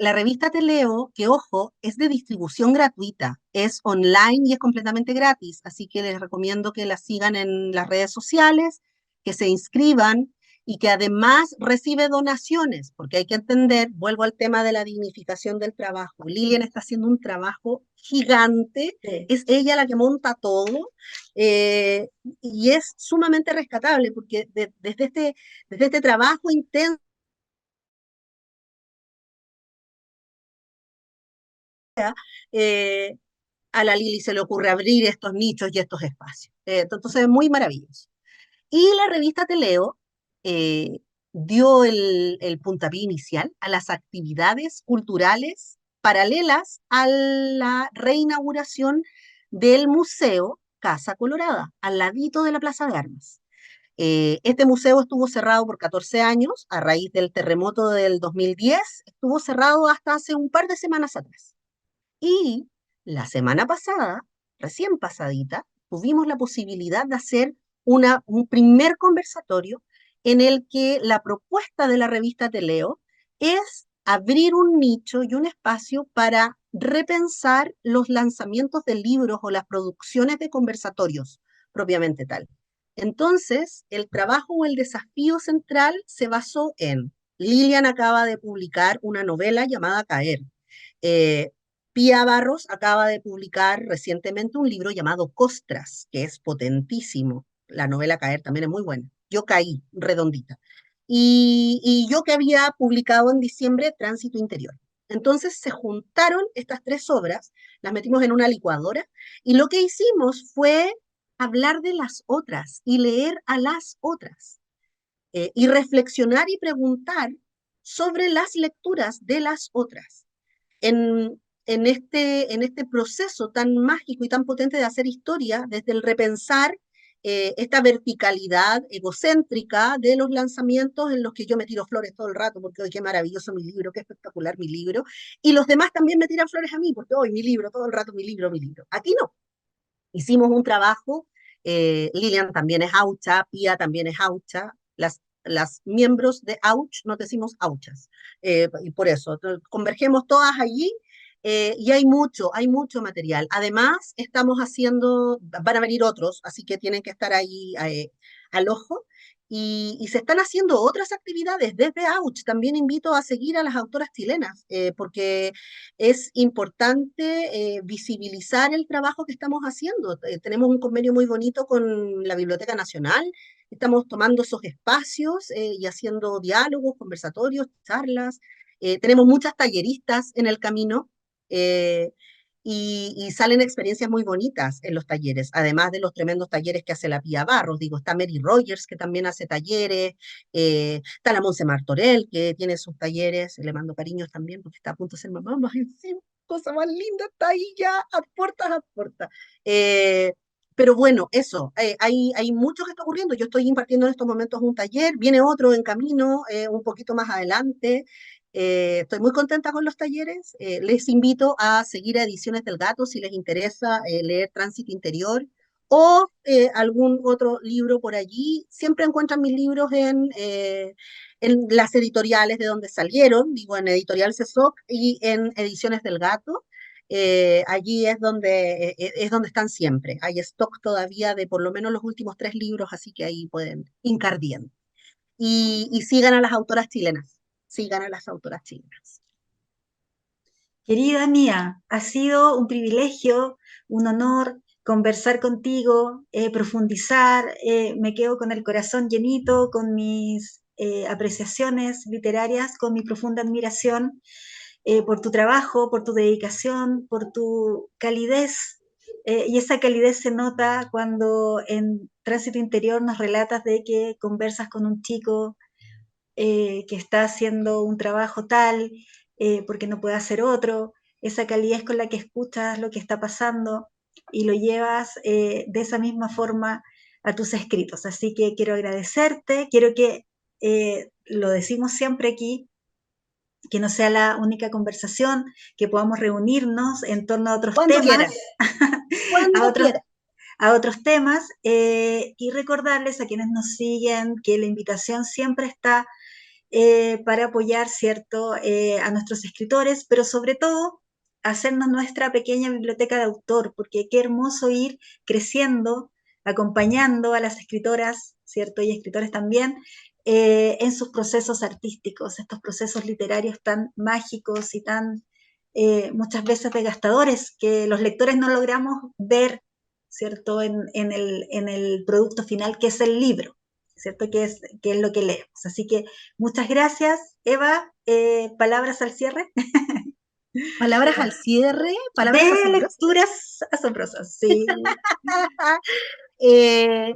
la revista Te Leo, que ojo, es de distribución gratuita, es online y es completamente gratis, así que les recomiendo que la sigan en las redes sociales, que se inscriban y que además recibe donaciones, porque hay que entender, vuelvo al tema de la dignificación del trabajo. Lilian está haciendo un trabajo gigante, Sí. es ella la que monta todo, y es sumamente rescatable, porque desde este trabajo intenso, eh, a la Lili se le ocurre abrir estos nichos y estos espacios. Entonces es muy maravilloso. Y la revista Te Leo eh, dio el puntapié inicial a las actividades culturales paralelas a la reinauguración del Museo Casa Colorada, al ladito de la Plaza de Armas. Este museo estuvo cerrado por 14 años a raíz del terremoto del 2010, estuvo cerrado hasta hace un par de semanas atrás. Y la semana pasada, recién pasadita, tuvimos la posibilidad de hacer un primer conversatorio en el que la propuesta de la revista Te Leo es abrir un nicho y un espacio para repensar los lanzamientos de libros o las producciones de conversatorios propiamente tal. Entonces, el trabajo o el desafío central se basó en, Lilian acaba de publicar una novela llamada Caer. Eh, Pía Barros acaba de publicar recientemente un libro llamado Costras, que es potentísimo. La novela Caer también es muy buena. Yo caí redondita. Y yo que había publicado en diciembre Tránsito Interior. Entonces se juntaron estas tres obras, las metimos en una licuadora y lo que hicimos fue hablar de las otras y leer a las otras y reflexionar y preguntar sobre las lecturas de las otras en este proceso tan mágico y tan potente de hacer historia, desde el repensar esta verticalidad egocéntrica de los lanzamientos en los que yo me tiro flores todo el rato, porque hoy qué maravilloso mi libro, qué espectacular mi libro, y los demás también me tiran flores a mí, porque hoy mi libro, todo el rato mi libro, mi libro. Aquí no. Hicimos un trabajo, Lilian también es aucha, Pía también es aucha, las miembros de Ouch nos decimos auchas, y por eso convergemos todas allí y hay mucho material. Además, estamos haciendo, van a venir otros, así que tienen que estar ahí al ojo. Y se están haciendo otras actividades desde Ouch. También invito a seguir a las autoras chilenas, porque es importante visibilizar el trabajo que estamos haciendo. Tenemos un convenio muy bonito con la Biblioteca Nacional, estamos tomando esos espacios y haciendo diálogos, conversatorios, charlas. Tenemos muchas talleristas en el camino eh, y salen experiencias muy bonitas en los talleres, además de los tremendos talleres que hace la Pía Barros. Digo, está Mary Rogers, que también hace talleres, está la Monse Martorell, que tiene sus talleres, le mando cariños también, porque está a punto de ser mamá, más encima, cosa más linda, está ahí ya a puertas a puertas. Pero bueno, eso, hay mucho que está ocurriendo. Yo estoy impartiendo en estos momentos un taller, viene otro en camino, un poquito más adelante. Estoy muy contenta con los talleres. Les invito a seguir a Ediciones del Gato si les interesa leer Tránsito Interior o algún otro libro por allí. Siempre encuentran mis libros en las editoriales de donde salieron, digo, en Editorial CESOC y en Ediciones del Gato. Allí es donde están siempre. Hay stock todavía de por lo menos los últimos 3 libros, así que ahí pueden hincar bien. Y sigan a las autoras chilenas. Sigan a las autoras chilenas. Querida mía, ha sido un privilegio, un honor conversar contigo, profundizar. Me quedo con el corazón llenito, con mis apreciaciones literarias, con mi profunda admiración por tu trabajo, por tu dedicación, por tu calidez. Y esa calidez se nota cuando en Tránsito Interior nos relatas de que conversas con un chico que está haciendo un trabajo tal, porque no puede hacer otro, esa calidez con la que escuchas lo que está pasando y lo llevas de esa misma forma a tus escritos. Así que quiero agradecerte, quiero que, lo decimos siempre aquí, que no sea la única conversación, que podamos reunirnos en torno a otros Cuando temas, quieras, a cuando otros, quieras. a otros temas, y recordarles a quienes nos siguen que la invitación siempre está para apoyar, ¿cierto?, a nuestros escritores, pero sobre todo hacernos nuestra pequeña biblioteca de autor, porque qué hermoso ir creciendo, acompañando a las escritoras, ¿cierto?, y escritores también, en sus procesos artísticos, estos procesos literarios tan mágicos y tan muchas veces desgastadores, que los lectores no logramos ver, ¿cierto?, en el producto final, que es el libro, ¿cierto?, que es lo que leemos. Así que muchas gracias, Eva. Palabras al cierre. Palabras al cierre, De palabras asombrosas. lecturas asombrosas, sí.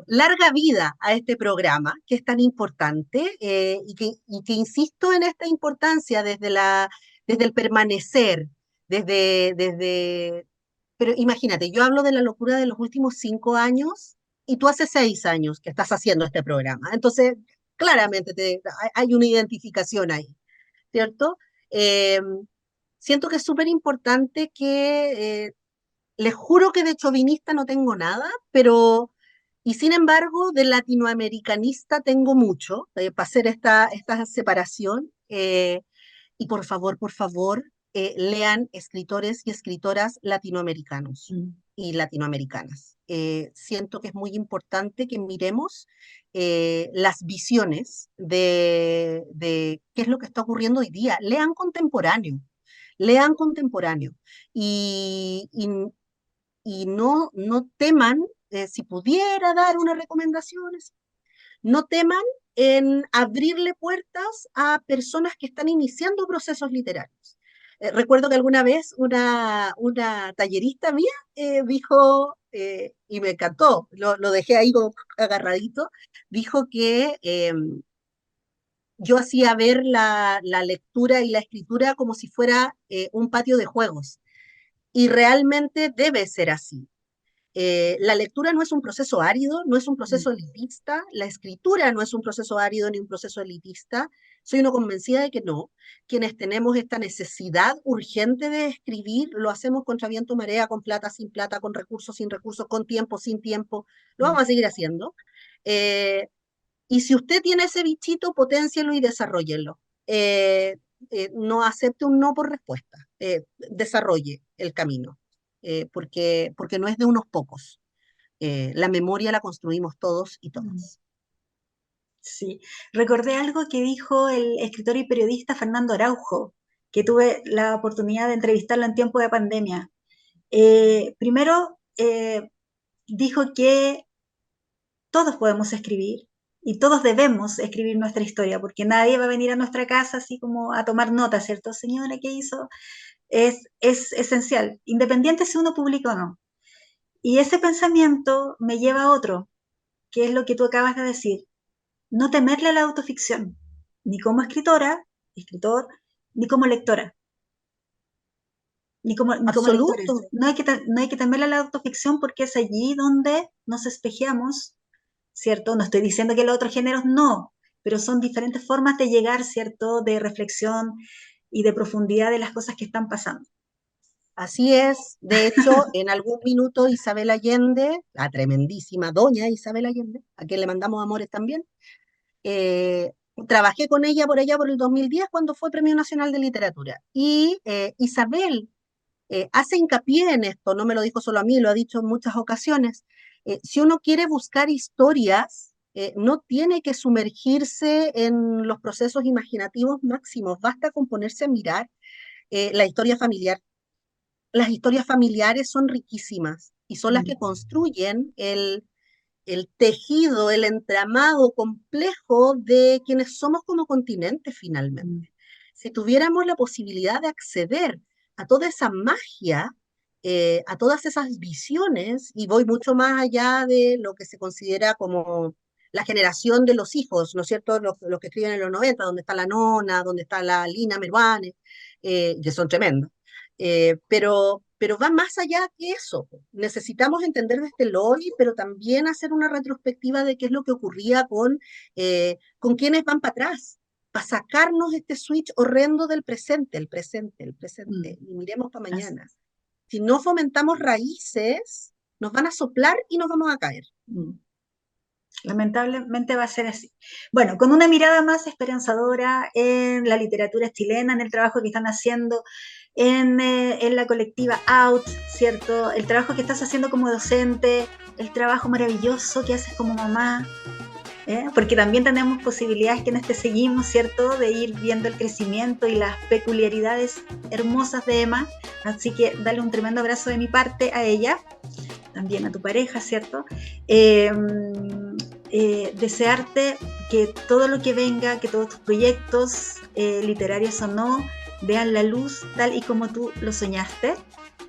Larga vida a este programa, que es tan importante, y que insisto en esta importancia desde el permanecer, pero imagínate, yo hablo de la locura de los últimos 5 años y tú hace 6 años que estás haciendo este programa. Entonces, claramente hay una identificación ahí, ¿cierto? Eh, Siento que es súper importante que les juro que de chauvinista no tengo nada, y sin embargo, de latinoamericanista tengo mucho, para hacer esta separación. Y por favor, lean escritores y escritoras latinoamericanos Mm. y latinoamericanas. Siento que es muy importante que miremos las visiones de qué es lo que está ocurriendo hoy día. Lean contemporáneo. Y, y, y no teman, si pudiera dar una recomendación, no teman en abrirle puertas a personas que están iniciando procesos literarios. Recuerdo que alguna vez una tallerista mía dijo, y me encantó, lo dejé ahí como agarradito, dijo que yo hacía ver la lectura y la escritura como si fuera un patio de juegos, y realmente debe ser así. La lectura no es un proceso árido, no es un proceso elitista, la escritura no es un proceso árido ni un proceso elitista. Soy una convencida de que no. Quienes tenemos esta necesidad urgente de escribir, lo hacemos contra viento, marea, con plata, sin plata, con recursos, sin recursos, con tiempo, sin tiempo. Lo vamos a seguir haciendo. Eh, y si usted tiene ese bichito, potencielo y desarrollenlo. No acepte un no por respuesta. Desarrolle el camino, porque no es de unos pocos. La memoria la construimos todos y todas. Sí, recordé algo que dijo el escritor y periodista Fernando Araujo, que tuve la oportunidad de entrevistarlo en tiempo de pandemia. Primero, dijo que todos podemos escribir y todos debemos escribir nuestra historia, porque nadie va a venir a nuestra casa así como a tomar nota, ¿cierto? Señora, ¿qué hizo? Es esencial, independiente si uno publica o no. Y ese pensamiento me lleva a otro, que es lo que tú acabas de decir, no temerle a la autoficción, ni como escritora, escritor, ni como lectora, ni como lectores. Absoluto. No hay que temerle a la autoficción porque es allí donde nos espejeamos, ¿cierto? No estoy diciendo que los otros géneros no, pero son diferentes formas de llegar, ¿cierto? De reflexión y de profundidad de las cosas que están pasando. Así es. De hecho, en algún minuto Isabel Allende, la tremendísima doña Isabel Allende, a quien le mandamos amores también, eh, trabajé con ella por allá por el 2010 cuando fue Premio Nacional de Literatura. Y Isabel hace hincapié en esto, no me lo dijo solo a mí, lo ha dicho en muchas ocasiones. Si uno quiere buscar historias, no tiene que sumergirse en los procesos imaginativos máximos, basta con ponerse a mirar la historia familiar. Las historias familiares son riquísimas y son las que construyen el tejido, el entramado complejo de quienes somos como continente finalmente. Si tuviéramos la posibilidad de acceder a toda esa magia, a todas esas visiones, y voy mucho más allá de lo que se considera como la generación de los hijos, ¿no es cierto? Los que escriben en los 90, donde está la Nona, donde está la Lina Meruane, que son tremendos. Pero va más allá que eso. Necesitamos entender desde el hoy, pero también hacer una retrospectiva de qué es lo que ocurría con quienes van para atrás, para sacarnos este switch horrendo del presente, el presente, y miremos para mañana. Si no fomentamos raíces, nos van a soplar y nos vamos a caer. Lamentablemente va a ser así. Bueno, con una mirada más esperanzadora en la literatura chilena, en el trabajo que están haciendo en la colectiva Out, ¿cierto? El trabajo que estás haciendo como docente, el trabajo maravilloso que haces como mamá, porque también tenemos posibilidades que te seguimos, ¿cierto? De ir viendo el crecimiento y las peculiaridades hermosas de Emma. Así que dale un tremendo abrazo de mi parte a ella, también a tu pareja, ¿cierto? Desearte que todo lo que venga, que todos tus proyectos, literarios o no, vean la luz tal y como tú lo soñaste.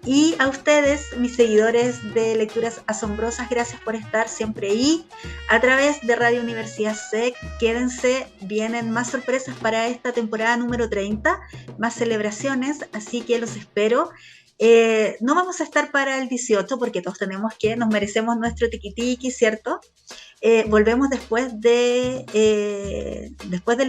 Y a ustedes, mis seguidores de Lecturas Asombrosas, gracias por estar siempre ahí a través de Radio Universidad SEC. Quédense, vienen más sorpresas para esta temporada número 30, más celebraciones, así que los espero. No vamos a estar para el 18 porque todos nos merecemos nuestro tiquitiqui, ¿cierto? Volvemos después del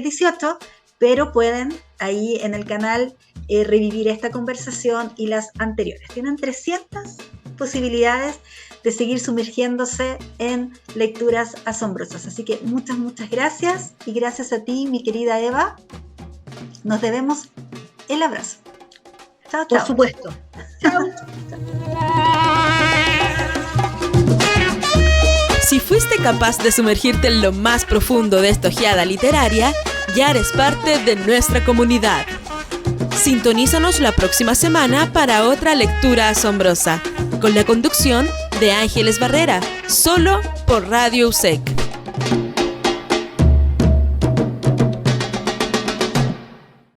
18, pero pueden ahí en el canal revivir esta conversación y las anteriores. Tienen 300 posibilidades de seguir sumergiéndose en Lecturas Asombrosas. Así que muchas gracias, y gracias a ti, mi querida Eva. Nos debemos el abrazo. Chao, chao. Por supuesto. Chao. Si fuiste capaz de sumergirte en lo más profundo de esta ojeada literaria, ya eres parte de nuestra comunidad. Sintonízanos la próxima semana para otra lectura asombrosa, con la conducción de Ángeles Barrera, solo por Radio USEC.